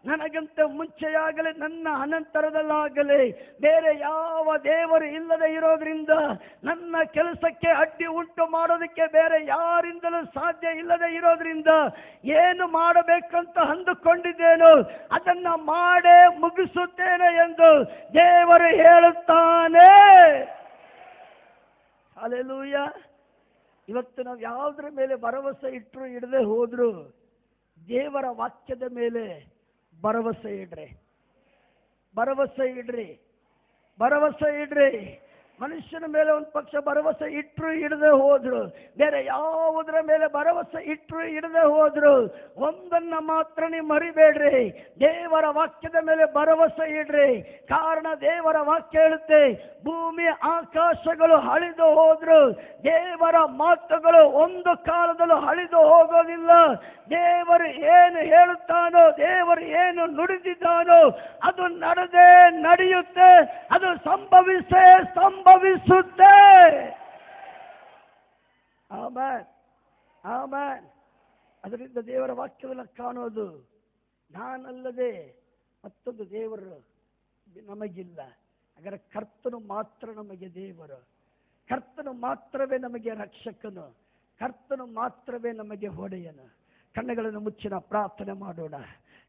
ನನಗಂತ ಮುಂಚೆಯಾಗಲಿ ನನ್ನ ಅನಂತರದಲ್ಲಾಗಲಿ ಬೇರೆ ಯಾವ ದೇವರು ಇಲ್ಲದೆ ಇರೋದ್ರಿಂದ ನನ್ನ ಕೆಲಸಕ್ಕೆ ಅಡ್ಡಿ ಉಂಟು ಮಾಡೋದಕ್ಕೆ ಬೇರೆ ಯಾರಿಂದಲೂ ಸಾಧ್ಯ ಇಲ್ಲದೆ ಇರೋದ್ರಿಂದ ಏನು ಮಾಡಬೇಕಂತ ಅಂದುಕೊಂಡಿದ್ದೇನೋ ಅದನ್ನ ಮಾಡೇ ಮುಗಿಸುತ್ತೇನೆ ಎಂದು ದೇವರು ಹೇಳುತ್ತಾನೆ. ಹಲ್ಲೆಲೂಯಾ. ಇವತ್ತು ನಾವು ಯಾವುದರ ಮೇಲೆ ಭರವಸೆ ಇಟ್ಟರು ಇಡದೆ ಹೋದ್ರು ದೇವರ ವಾಕ್ಯದ ಮೇಲೆ ಭರವಸೆ ಇಡ್ರಿ, ಭರವಸೆ ಇಡ್ರಿ, ಭರವಸೆ ಇಡ್ರಿ. ಮನುಷ್ಯನ ಮೇಲೆ ಒಂದು ಪಕ್ಷ ಭರವಸೆ ಇಟ್ಟರು ಇಡದೆ ಹೋದ್ರು, ಬೇರೆ ಯಾವುದರ ಮೇಲೆ ಭರವಸೆ ಇಟ್ಟರು ಇಡದೆ ಹೋದ್ರು ಒಂದನ್ನ ಮಾತ್ರ ನೀವು ಮರಿಬೇಡ್ರಿ, ದೇವರ ವಾಕ್ಯದ ಮೇಲೆ ಭರವಸೆ ಇಡ್ರಿ. ಕಾರಣ ದೇವರ ವಾಕ್ಯ ಹೇಳುತ್ತೆ, ಭೂಮಿ ಆಕಾಶಗಳು ಅಳಿದು ಹೋದ್ರು ದೇವರ ಮಾತುಗಳು ಒಂದು ಕಾಲದಲ್ಲೂ ಅಳಿದು ಹೋಗೋದಿಲ್ಲ. ದೇವರು ಏನು ಹೇಳುತ್ತಾನೋ, ದೇವರು ಏನು ನುಡಿದಿದ್ದಾನೋ ಅದು ನಡೆದೇ ನಡೆಯುತ್ತೆ, ಅದು ಸಂಭವಿಸುತ್ತೆ. Amen, amen. ಅದರಿಂದ ದೇವರ ವಾಕ್ಯವನ್ನು ಕಾಣೋದು, ನಾನಲ್ಲದೆ ಮತ್ತೊಂದು ದೇವರು ನಮಗಿಲ್ಲ. ಹಾಗಾದರೆ ಕರ್ತನು ಮಾತ್ರ ನಮಗೆ ದೇವರು, ಕರ್ತನು ಮಾತ್ರವೇ ನಮಗೆ ರಕ್ಷಕನು, ಕರ್ತನು ಮಾತ್ರವೇ ನಮಗೆ ಒಡೆಯನು. ಕಣ್ಣುಗಳನ್ನು ಮುಚ್ಚಿ ನಾವು ಪ್ರಾರ್ಥನೆ ಮಾಡೋಣ,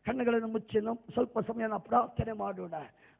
ಕಣ್ಣುಗಳನ್ನು ಮುಚ್ಚಿ ಸ್ವಲ್ಪ ಸಮಯ ನಾವು ಪ್ರಾರ್ಥನೆ ಮಾಡೋಣ.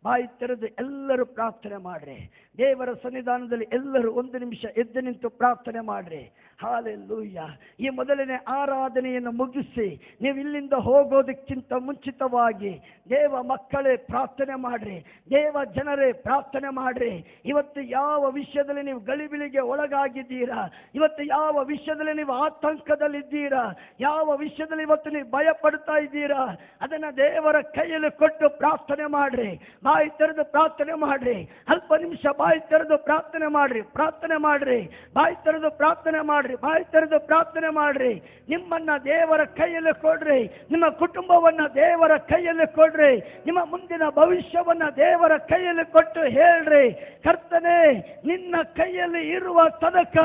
ಬಾಯಿ ತೆರೆದು ಎಲ್ಲರೂ ಪ್ರಾರ್ಥನೆ ಮಾಡ್ರಿ. ದೇವರ ಸನ್ನಿಧಾನದಲ್ಲಿ ಎಲ್ಲರೂ ಒಂದು ನಿಮಿಷ ಎದ್ದು ನಿಂತು ಪ್ರಾರ್ಥನೆ ಮಾಡ್ರಿ. ಹಲ್ಲೆಲೂಯಾ. ಈ ಮೊದಲನೇ ಆರಾಧನೆಯನ್ನು ಮುಗಿಸಿ ನೀವು ಇಲ್ಲಿಂದ ಹೋಗೋದಕ್ಕಿಂತ ಮುಂಚಿತವಾಗಿ ದೇವ ಮಕ್ಕಳೇ ಪ್ರಾರ್ಥನೆ ಮಾಡ್ರಿ, ದೇವ ಜನರೇ ಪ್ರಾರ್ಥನೆ ಮಾಡ್ರಿ. ಇವತ್ತು ಯಾವ ವಿಷಯದಲ್ಲಿ ನೀವು ಗಲಿಬಿಲಿಗೆ ಒಳಗಾಗಿದ್ದೀರಾ, ಇವತ್ತು ಯಾವ ವಿಷಯದಲ್ಲಿ ನೀವು ಆತಂಕದಲ್ಲಿದ್ದೀರಾ, ಯಾವ ವಿಷಯದಲ್ಲಿ ಇವತ್ತು ನೀವು ಭಯ ಪಡ್ತಾ ಇದ್ದೀರಾ, ಅದನ್ನ ದೇವರ ಕೈಯಲ್ಲಿ ಕೊಟ್ಟು ಪ್ರಾರ್ಥನೆ ಮಾಡ್ರಿ. ಬಾಯಿ ತೆರೆದು ಪ್ರಾರ್ಥನೆ ಮಾಡ್ರಿ. ಅಲ್ಪ ನಿಮಿಷ ಬಾಯಿ ತೆರೆದು ಪ್ರಾರ್ಥನೆ ಮಾಡ್ರಿ, ಪ್ರಾರ್ಥನೆ ಮಾಡ್ರಿ. ಬಾಯಿ ತೆರೆದು ಪ್ರಾರ್ಥನೆ ಮಾಡ್ರಿ, ಬಾಯಿ ತೆರೆದು ಪ್ರಾರ್ಥನೆ ಮಾಡ್ರಿ. ನಿಮ್ಮನ್ನ ದೇವರ ಕೈಯಲ್ಲಿ ಕೊಡ್ರಿ, ನಿಮ್ಮ ಕುಟುಂಬವನ್ನ ದೇವರ ಕೈಯಲ್ಲಿ ಕೊಡ್ರಿ, ನಿಮ್ಮ ಮುಂದಿನ ಭವಿಷ್ಯವನ್ನ ದೇವರ ಕೈಯಲ್ಲಿ ಕೊಟ್ಟು ಹೇಳ್ರಿ, ಕರ್ತನೇ ನಿನ್ನ ಕೈಯಲ್ಲಿ ಇರುವ ತನಕ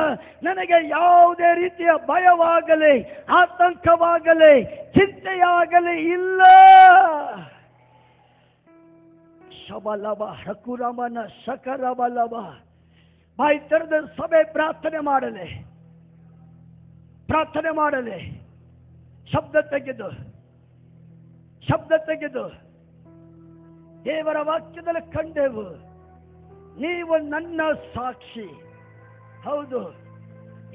ನನಗೆ ಯಾವುದೇ ರೀತಿಯ ಭಯವಾಗಲಿ, ಆತಂಕವಾಗಲಿ, ಚಿಂತೆಯಾಗಲಿ ಇಲ್ಲ. ಶಬಲವ ಹಕುರಮನ ಶಕರಬಲವ. ಬಾಯಿ ತೆರೆದ ಸಭೆ ಪ್ರಾರ್ಥನೆ ಮಾಡಲಿ, ಪ್ರಾರ್ಥನೆ ಮಾಡಲಿ. ಶಬ್ದ ತೆಗೆದು, ಶಬ್ದ ತೆಗೆದು ದೇವರ ವಾಕ್ಯದಲ್ಲಿ ಕಂಡೆವು, ನೀವು ನನ್ನ ಸಾಕ್ಷಿ. ಹೌದು,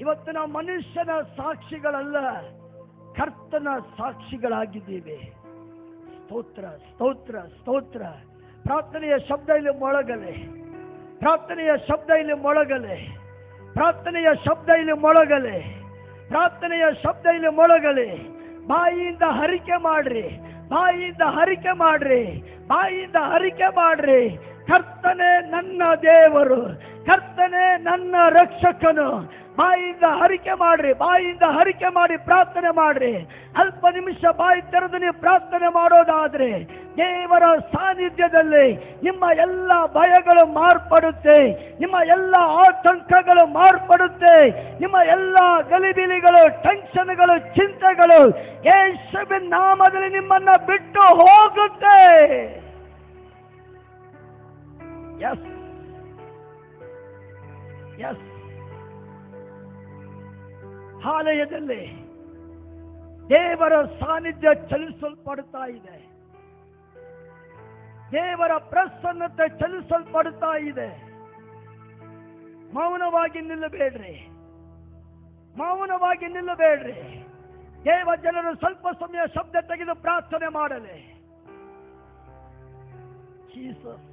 ಇವತ್ತು ನಾವು ಮನುಷ್ಯನ ಸಾಕ್ಷಿಗಳಲ್ಲ, ಕರ್ತನ ಸಾಕ್ಷಿಗಳಾಗಿದ್ದೀವಿ. ಸ್ತೋತ್ರ, ಸ್ತೋತ್ರ, ಸ್ತೋತ್ರ. ಪ್ರಾರ್ಥನೆಯ ಶಬ್ದ ಇಲ್ಲಿ ಮೊಳಗಲೆ, ಪ್ರಾರ್ಥನೆಯ ಶಬ್ದ ಇಲ್ಲಿ ಮೊಳಗಲೆ, ಪ್ರಾರ್ಥನೆಯ ಶಬ್ದ ಇಲ್ಲಿ ಮೊಳಗಲೆ, ಪ್ರಾರ್ಥನೆಯ ಶಬ್ದ ಇಲ್ಲಿ ಮೊಳಗಲೆ. ಬಾಯಿಯಿಂದ ಹರಿಕೆ ಮಾಡ್ರಿ, ಬಾಯಿಯಿಂದ ಹರಿಕೆ ಮಾಡ್ರಿ, ಬಾಯಿಯಿಂದ ಹರಿಕೆ ಮಾಡ್ರಿ. ಕರ್ತನೇ ನನ್ನ ದೇವರು, ಕರ್ತನೇ ನನ್ನ ರಕ್ಷಕನು. ಬಾಯಿಯಿಂದ ಹರಿಕೆ ಮಾಡ್ರಿ, ಬಾಯಿಯಿಂದ ಹರಿಕೆ ಮಾಡಿ ಪ್ರಾರ್ಥನೆ ಮಾಡ್ರಿ. ಅಲ್ಪ ನಿಮಿಷ ಬಾಯಿ ತೆರೆದು ನೀವು ಪ್ರಾರ್ಥನೆ ಮಾಡೋದಾದ್ರೆ ದೇವರ ಸಾನ್ನಿಧ್ಯದಲ್ಲಿ ನಿಮ್ಮ ಎಲ್ಲ ಭಯಗಳು ಮಾರ್ಪಡುತ್ತೆ, ನಿಮ್ಮ ಎಲ್ಲ ಆತಂಕಗಳು ಮಾರ್ಪಡುತ್ತೆ, ನಿಮ್ಮ ಎಲ್ಲ ಗಲಿಬಿಲಿಗಳು, ಟೆನ್ಷನ್ಗಳು, ಚಿಂತೆಗಳು ಯೇಸುವಿನ ನಾಮದಲ್ಲಿ ನಿಮ್ಮನ್ನ ಬಿಟ್ಟು ಹೋಗುತ್ತೆ. Yes, yes. ಆಲಯದಲ್ಲಿ ದೇವರ ಸಾನ್ನಿಧ್ಯ ಚಲಿಸಲ್ಪಡುತ್ತಾ ಇದೆ, ದೇವರ ಪ್ರಸನ್ನತೆ ಚಲಿಸಲ್ಪಡುತ್ತಾ ಇದೆ. ಮೌನವಾಗಿ ನಿಲ್ಲಬೇಡ್ರಿ, ಮೌನವಾಗಿ ನಿಲ್ಲಬೇಡ್ರಿ. ದೇವ ಜನರು ಸ್ವಲ್ಪ ಸಮಯ ಶಬ್ದ ತೆಗೆದು ಪ್ರಾರ್ಥನೆ ಮಾಡಲಿ. Jesus,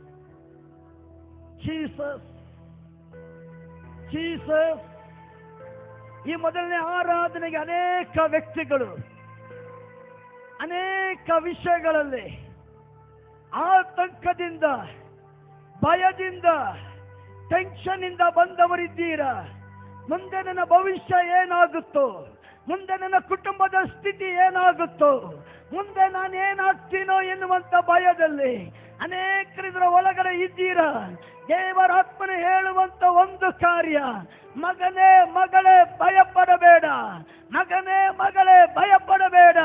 Jesus, Jesus. ಈ ಮೊದಲನೇ ಆರಾಧನೆಗೆ ಅನೇಕ ವ್ಯಕ್ತಿಗಳು ಅನೇಕ ವಿಷಯಗಳಲ್ಲಿ ಆತಂಕದಿಂದ, ಭಯದಿಂದ, ಟೆನ್ಷನ್ ಇಂದ ಬಂದವರಿದ್ದೀರಾ. ಮುಂದೆ ನನ್ನ ಭವಿಷ್ಯ ಏನಾಗುತ್ತೋ, ಮುಂದೆ ನನ್ನ ಕುಟುಂಬದ ಸ್ಥಿತಿ ಏನಾಗುತ್ತೋ, ಮುಂದೆ ನಾನು ಏನಾಗ್ತೀನೋ ಎನ್ನುವಂತ ಭಯದಲ್ಲಿ ಅನೇಕರು ಇದರ ಒಳಗಡೆ ಇದ್ದೀರಾ. ದೇವರ ಆತ್ಮನು ಹೇಳುವಂತ ಒಂದು ಕಾರ್ಯ, ಮಗನೇ ಮಗಳೇ ಭಯಪಡಬೇಡ, ಮಗನೇ ಮಗಳೇ ಭಯಪಡಬೇಡ,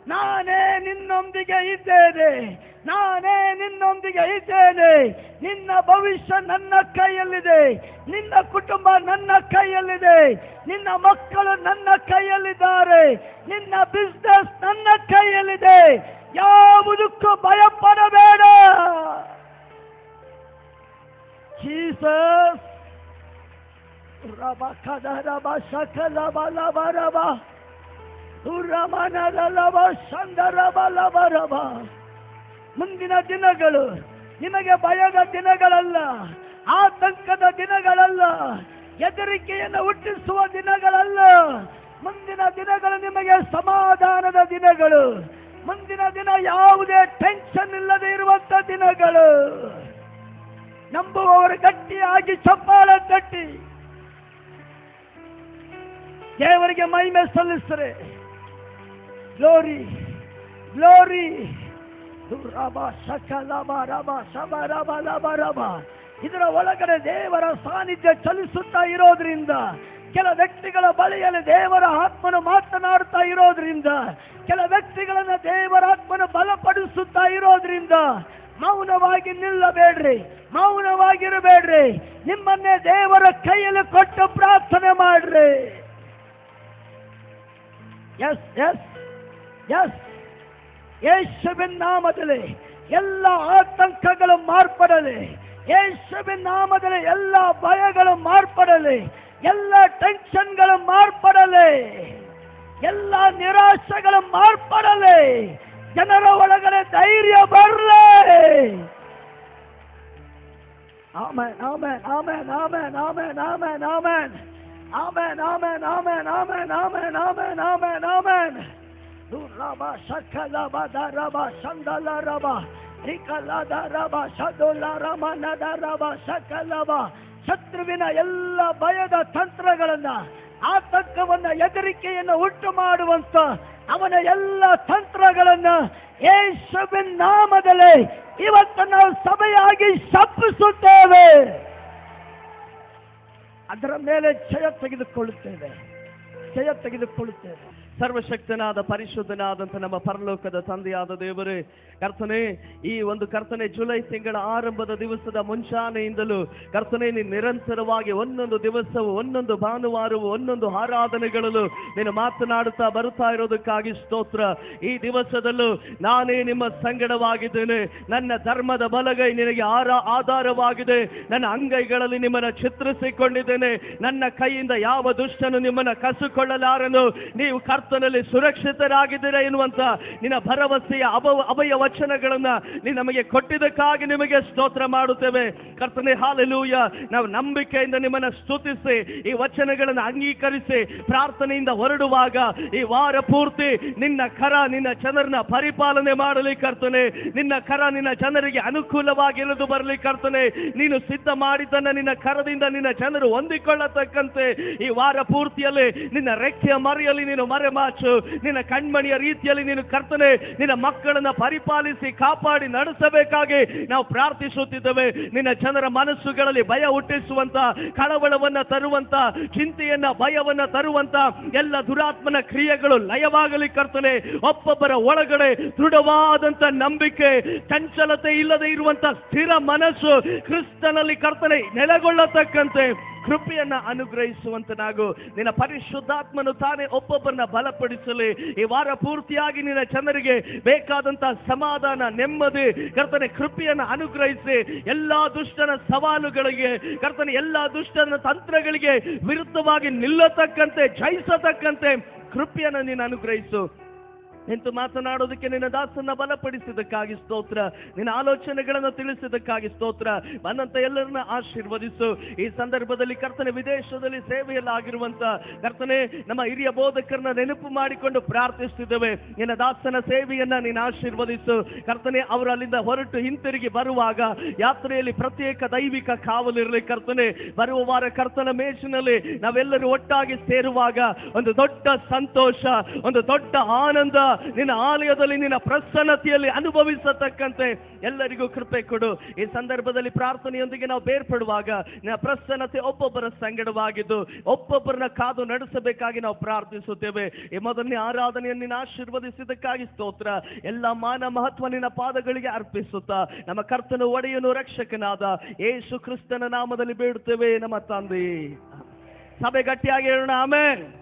ನಾನೇ ನಿನ್ನೊಂದಿಗೆ ಇದ್ದೇನೆ, ನಾನೇ ನಿನ್ನೊಂದಿಗೆ ಇದ್ದೇನೆ. ನಿನ್ನ ಭವಿಷ್ಯ ನನ್ನ ಕೈಯಲ್ಲಿದೆ, ನಿನ್ನ ಕುಟುಂಬ ನನ್ನ ಕೈಯಲ್ಲಿದೆ, ನಿನ್ನ ಮಕ್ಕಳು ನನ್ನ ಕೈಯಲ್ಲಿದ್ದಾರೆ, ನಿನ್ನ ಬಿಸ್ನೆಸ್ ನನ್ನ ಕೈಯಲ್ಲಿದೆ. ಯಾವುದಕ್ಕೂ ಭಯಪಡಬೇಡ. ಜೀಸಸ್ ಮುಂದಿನ ದಿನಗಳು ನಿಮಗೆ ಭಯದ ದಿನಗಳಲ್ಲ, ಆತಂಕದ ದಿನಗಳಲ್ಲ, ಹೆದರಿಕೆಯನ್ನು ಹುಟ್ಟಿಸುವ ದಿನಗಳಲ್ಲ. ಮುಂದಿನ ದಿನಗಳು ನಿಮಗೆ ಸಮಾಧಾನದ ದಿನಗಳು. ಮುಂದಿನ ದಿನ ಯಾವುದೇ ಟೆನ್ಷನ್ ಇಲ್ಲದೆ ಇರುವಂತ ದಿನಗಳು. ನಂಬುವವರು ಗಟ್ಟಿಯಾಗಿ ಚಪ್ಪಾಳೆ ತಟ್ಟಿ ದೇವರಿಗೆ ಮಹಿಮೆ ಸಲ್ಲಿಸರೆ. Glory glory. ಇದರ ಒಳಗಡೆ ದೇವರ ಸಾನ್ನಿಧ್ಯ ಚಲಿಸುತ್ತಾ ಇರೋದ್ರಿಂದ, ಕೆಲ ವ್ಯಕ್ತಿಗಳ ಬಳಿಯಲ್ಲಿ ದೇವರ ಆತ್ಮನು ಮಾತನಾಡುತ್ತಾ ಇರೋದ್ರಿಂದ, ಕೆಲ ವ್ಯಕ್ತಿಗಳನ್ನ ದೇವರ ಆತ್ಮನು ಬಲಪಡಿಸುತ್ತಾ ಇರೋದ್ರಿಂದ ಮೌನವಾಗಿ ನಿಲ್ಲಬೇಡ್ರಿ, ಮೌನವಾಗಿರಬೇಡ್ರಿ. ನಿಮ್ಮನ್ನೇ ದೇವರ ಕೈಯಲ್ಲಿ ಕೊಟ್ಟು ಪ್ರಾರ್ಥನೆ ಮಾಡ್ರಿ. Yes yes yes. ಯೇಸುವಿನ ನಾಮದಲ್ಲಿ ಎಲ್ಲ ಆತಂಕಗಳು ಮಾರ್ಪಡಲಿ, ಯೇಸುವಿನ ನಾಮದಲ್ಲಿ ಎಲ್ಲ ಭಯಗಳು ಮಾರ್ಪಡಲಿ, ಎಲ್ಲ ಟೆನ್ಷನ್ಗಳು ಮಾರ್ಪಡಲಿ, ಎಲ್ಲ ನಿರಾಶೆಗಳು ಮಾರ್ಪಡಲಿ. ಜನರ ಒಳಗಡೆ ಧೈರ್ಯ ಬರಲಿ. Amen amen amen amen amen amen amen amen amen amen amen amen amen amen amen. ದುರಬ ಶಕಲಬ ದರಬ ಶಂದಲರಬ ರಿಕಲದರಬ ಶದುಲರಮ ನದರಬ ಶಕಲಬ. ಶತ್ರುವಿನ ಎಲ್ಲ ಭಯದ ತಂತ್ರಗಳನ್ನ, ಆತಂಕವನ್ನ, ಹೆದರಿಕೆಯನ್ನು ಉಂಟು ಮಾಡುವಂತ ಅವನ ಎಲ್ಲ ತಂತ್ರಗಳನ್ನ ಯೇಸುವಿನ ನಾಮದಲ್ಲಿ ಇವತ್ತು ನಾವು ಸಭೆಯಾಗಿ ಶಪಿಸುತ್ತೇವೆ. ಅದರ ಮೇಲೆ ಜಯ ತೆಗೆದುಕೊಳ್ಳುತ್ತೇವೆ, ಜಯ ತೆಗೆದುಕೊಳ್ಳುತ್ತೇವೆ. ಸರ್ವಶಕ್ತನಾದ ಪರಿಶುದ್ಧನಾದಂಥ ನಮ್ಮ ಪರಲೋಕದ ತಂದೆಯಾದ ದೇವರೇ, ಕರ್ತನೆ, ಈ ಒಂದು ಕರ್ತನೆ ಜುಲೈ ತಿಂಗಳ ಆರಂಭದ ದಿವಸದ ಮುಂಚಾನೆಯಿಂದಲೂ ಕರ್ತನೆ ನೀನು ನಿರಂತರವಾಗಿ ಒಂದೊಂದು ದಿವಸವು, ಒಂದೊಂದು ಭಾನುವಾರವು, ಒಂದೊಂದು ಆರಾಧನೆಗಳಲ್ಲೂ ನೀನು ಮಾತನಾಡುತ್ತಾ ಬರುತ್ತಾ ಇರೋದಕ್ಕಾಗಿ ಸ್ತೋತ್ರ. ಈ ದಿವಸದಲ್ಲೂ ನಾನೇ ನಿಮ್ಮ ಸಂಗಡವಾಗಿದ್ದೇನೆ. ನನ್ನ ಧರ್ಮದ ಬಲಗೈ ನಿನಗೆ ಆಧಾರವಾಗಿದೆ. ನನ್ನ ಅಂಗೈಗಳಲ್ಲಿ ನಿಮ್ಮನ್ನು ಚಿತ್ರಿಸಿಕೊಂಡಿದ್ದೇನೆ. ನನ್ನ ಕೈಯಿಂದ ಯಾವ ದುಷ್ಟನು ನಿಮ್ಮನ್ನು ಕಸುಕೊಳ್ಳಲಾರನು. ನೀವು ಕರ್ತನಲ್ಲಿ ಸುರಕ್ಷಿತರಾಗಿದ್ದೀರಾ ಎನ್ನುವಂತ ನಿನ್ನ ಭರವಸೆಯ ಅಭಯ ವಚನಗಳನ್ನ ನೀನು ನಮಗೆ ಕೊಟ್ಟಿದ್ದಕ್ಕಾಗಿ ನಿಮಗೆ ಸ್ತೋತ್ರ ಮಾಡುತ್ತೇವೆ ಕರ್ತನೇ. ಹಾಲೆಲೂಯ. ನಾವು ನಂಬಿಕೆಯಿಂದ ನಿಮ್ಮನ್ನ ಸ್ತುತಿಸಿ ಈ ವಚನಗಳನ್ನು ಅಂಗೀಕರಿಸಿ ಪ್ರಾರ್ಥನೆಯಿಂದ ಹೊರಡುವಾಗ ಈ ವಾರ ಪೂರ್ತಿ ನಿನ್ನ ಕರ ನಿನ್ನ ಜನರನ್ನ ಪರಿಪಾಲನೆ ಮಾಡಲಿ ಕರ್ತನೆ. ನಿನ್ನ ಕರ ನಿನ್ನ ಜನರಿಗೆ ಅನುಕೂಲವಾಗಿರೋದು ಬರಲಿ ಕರ್ತನೆ. ನೀನು ಸಿದ್ಧ ಮಾಡಿದ್ದನ್ನ ನಿನ್ನ ಕರದಿಂದ ನಿನ್ನ ಜನರು ಹೊಂದಿಕೊಳ್ಳತಕ್ಕಂತೆ ಈ ವಾರ ಪೂರ್ತಿಯಲ್ಲಿ ನಿನ್ನ ರೆಕ್ಕೆಯ ಮರೆಯಲ್ಲಿ ನೀನು ಮರೆಮಾಚು. ನಿನ್ನ ಕಣ್ಮಣಿಯ ರೀತಿಯಲ್ಲಿ ನೀನು ಕರ್ತನೆ ನಿನ್ನ ಮಕ್ಕಳನ್ನ ಪರಿಪಾಲಿಸಿ ಕಾಪಾಡಿ ನಡೆಸಬೇಕಾಗಿ ನಾವು ಪ್ರಾರ್ಥಿಸುತ್ತಿದ್ದೇವೆ. ನಿನ್ನ ಜನರ ಮನಸ್ಸುಗಳಲ್ಲಿ ಭಯ ಹುಟ್ಟಿಸುವಂತ, ಕಳವಳವನ್ನ ತರುವಂತ, ಚಿಂತೆಯನ್ನ ಭಯವನ್ನ ತರುವಂತ ಎಲ್ಲ ದುರಾತ್ಮನ ಕ್ರಿಯೆಗಳು ಲಯವಾಗಲಿ ಕರ್ತನೆ. ಒಬ್ಬೊಬ್ಬರ ಒಳಗಡೆ ದೃಢವಾದಂತ ನಂಬಿಕೆ, ಚಂಚಲತೆ ಇಲ್ಲದೆ ಇರುವಂತ ಸ್ಥಿರ ಮನಸ್ಸು ಕ್ರಿಸ್ತನಲ್ಲಿ ಕರ್ತನೆ ನೆಲೆಗೊಳ್ಳತಕ್ಕಂತೆ ಕೃಪೆಯನ್ನ ಅನುಗ್ರಹಿಸುವಂತನಾಗು. ನಿನ್ನ ಪರಿಶುದ್ಧಾತ್ಮನು ತಾನೇ ಒಬ್ಬೊಬ್ಬರನ್ನ ಬಲಪಡಿಸಲಿ. ಈ ವಾರ ಪೂರ್ತಿಯಾಗಿ ನಿನ್ನ ಜನರಿಗೆ ಬೇಕಾದಂತ ಸಮಾಧಾನ, ನೆಮ್ಮದಿ ಕರ್ತನೆ ಕೃಪೆಯನ್ನ ಅನುಗ್ರಹಿಸಿ ಎಲ್ಲಾ ದುಷ್ಟನ ಸವಾಲುಗಳಿಗೆ ಕರ್ತನೆ, ಎಲ್ಲಾ ದುಷ್ಟನ ತಂತ್ರಗಳಿಗೆ ವಿರುದ್ಧವಾಗಿ ನಿಲ್ಲತಕ್ಕಂತೆ, ಜಯಿಸತಕ್ಕಂತೆ ಕೃಪೆಯನ್ನ ನೀನು ಅನುಗ್ರಹಿಸು. ನಿಂತು ಮಾತನಾಡೋದಕ್ಕೆ ನಿನ್ನ ದಾಸನ್ನ ಬಲಪಡಿಸಿದ್ದಕ್ಕಾಗಿ ಸ್ತೋತ್ರ. ನಿನ್ನ ಆಲೋಚನೆಗಳನ್ನು ತಿಳಿಸಿದ್ದಕ್ಕಾಗಿ ಸ್ತೋತ್ರ. ಬಂದಂತ ಎಲ್ಲರನ್ನ ಆಶೀರ್ವದಿಸು. ಈ ಸಂದರ್ಭದಲ್ಲಿ ಕರ್ತನೆ ವಿದೇಶದಲ್ಲಿ ಸೇವೆಯಲ್ಲಾಗಿರುವಂತ ಕರ್ತನೆ ನಮ್ಮ ಹಿರಿಯ ಬೋಧಕರನ್ನ ನೆನಪು ಮಾಡಿಕೊಂಡು ಪ್ರಾರ್ಥಿಸುತ್ತಿದ್ದೇವೆ. ನಿನ್ನ ದಾಸನ ಸೇವೆಯನ್ನ ನೀನು ಆಶೀರ್ವದಿಸು ಕರ್ತನೆ. ಅವರು ಅಲ್ಲಿಂದ ಹೊರಟು ಹಿಂತಿರುಗಿ ಬರುವಾಗ ಯಾತ್ರೆಯಲ್ಲಿ ಪ್ರತ್ಯೇಕ ದೈವಿಕ ಕಾವಲಿರಲಿ ಕರ್ತನೆ. ಬರುವ ವಾರ ಕರ್ತನ ಮೇಜಿನಲ್ಲಿ ನಾವೆಲ್ಲರೂ ಒಟ್ಟಾಗಿ ಸೇರುವಾಗ ಒಂದು ದೊಡ್ಡ ಸಂತೋಷ, ಒಂದು ದೊಡ್ಡ ಆನಂದ ನಿನ್ನ ಆಲಯದಲ್ಲಿ ನಿನ್ನ ಪ್ರಸನ್ನತೆಯಲ್ಲಿ ಅನುಭವಿಸತಕ್ಕಂತೆ ಎಲ್ಲರಿಗೂ ಕೃಪೆ ಕೊಡು. ಈ ಸಂದರ್ಭದಲ್ಲಿ ಪ್ರಾರ್ಥನೆಯೊಂದಿಗೆ ನಾವು ಬೇರ್ಪಡುವಾಗ ನಿನ್ನ ಪ್ರಸನ್ನತೆ ಒಬ್ಬೊಬ್ಬರ ಸಂಗಡವಾಗಿದ್ದು ಒಬ್ಬೊಬ್ಬರನ್ನ ಕಾದು ನಡೆಸಬೇಕಾಗಿ ನಾವು ಪ್ರಾರ್ಥಿಸುತ್ತೇವೆ. ಈ ಮೊದಲನೇ ಆರಾಧನೆಯನ್ನು ನೀನು ಆಶೀರ್ವದಿಸಿದ್ದಕ್ಕಾಗಿ ಸ್ತೋತ್ರ. ಎಲ್ಲ ಮಾನ ಮಹತ್ವ ನಿನ್ನ ಪಾದಗಳಿಗೆ ಅರ್ಪಿಸುತ್ತಾ ನಮ್ಮ ಕರ್ತನು ಒಡೆಯನು ರಕ್ಷಕನಾದ ಯೇಸು ಕ್ರಿಸ್ತನ ನಾಮದಲ್ಲಿ ಬೇಡುತ್ತೇವೆ ನಮ್ಮ ತಂದೆ. ಸಭೆ ಗಟ್ಟಿಯಾಗಿ ಹೇಳೋಣ ಆಮೆನ್.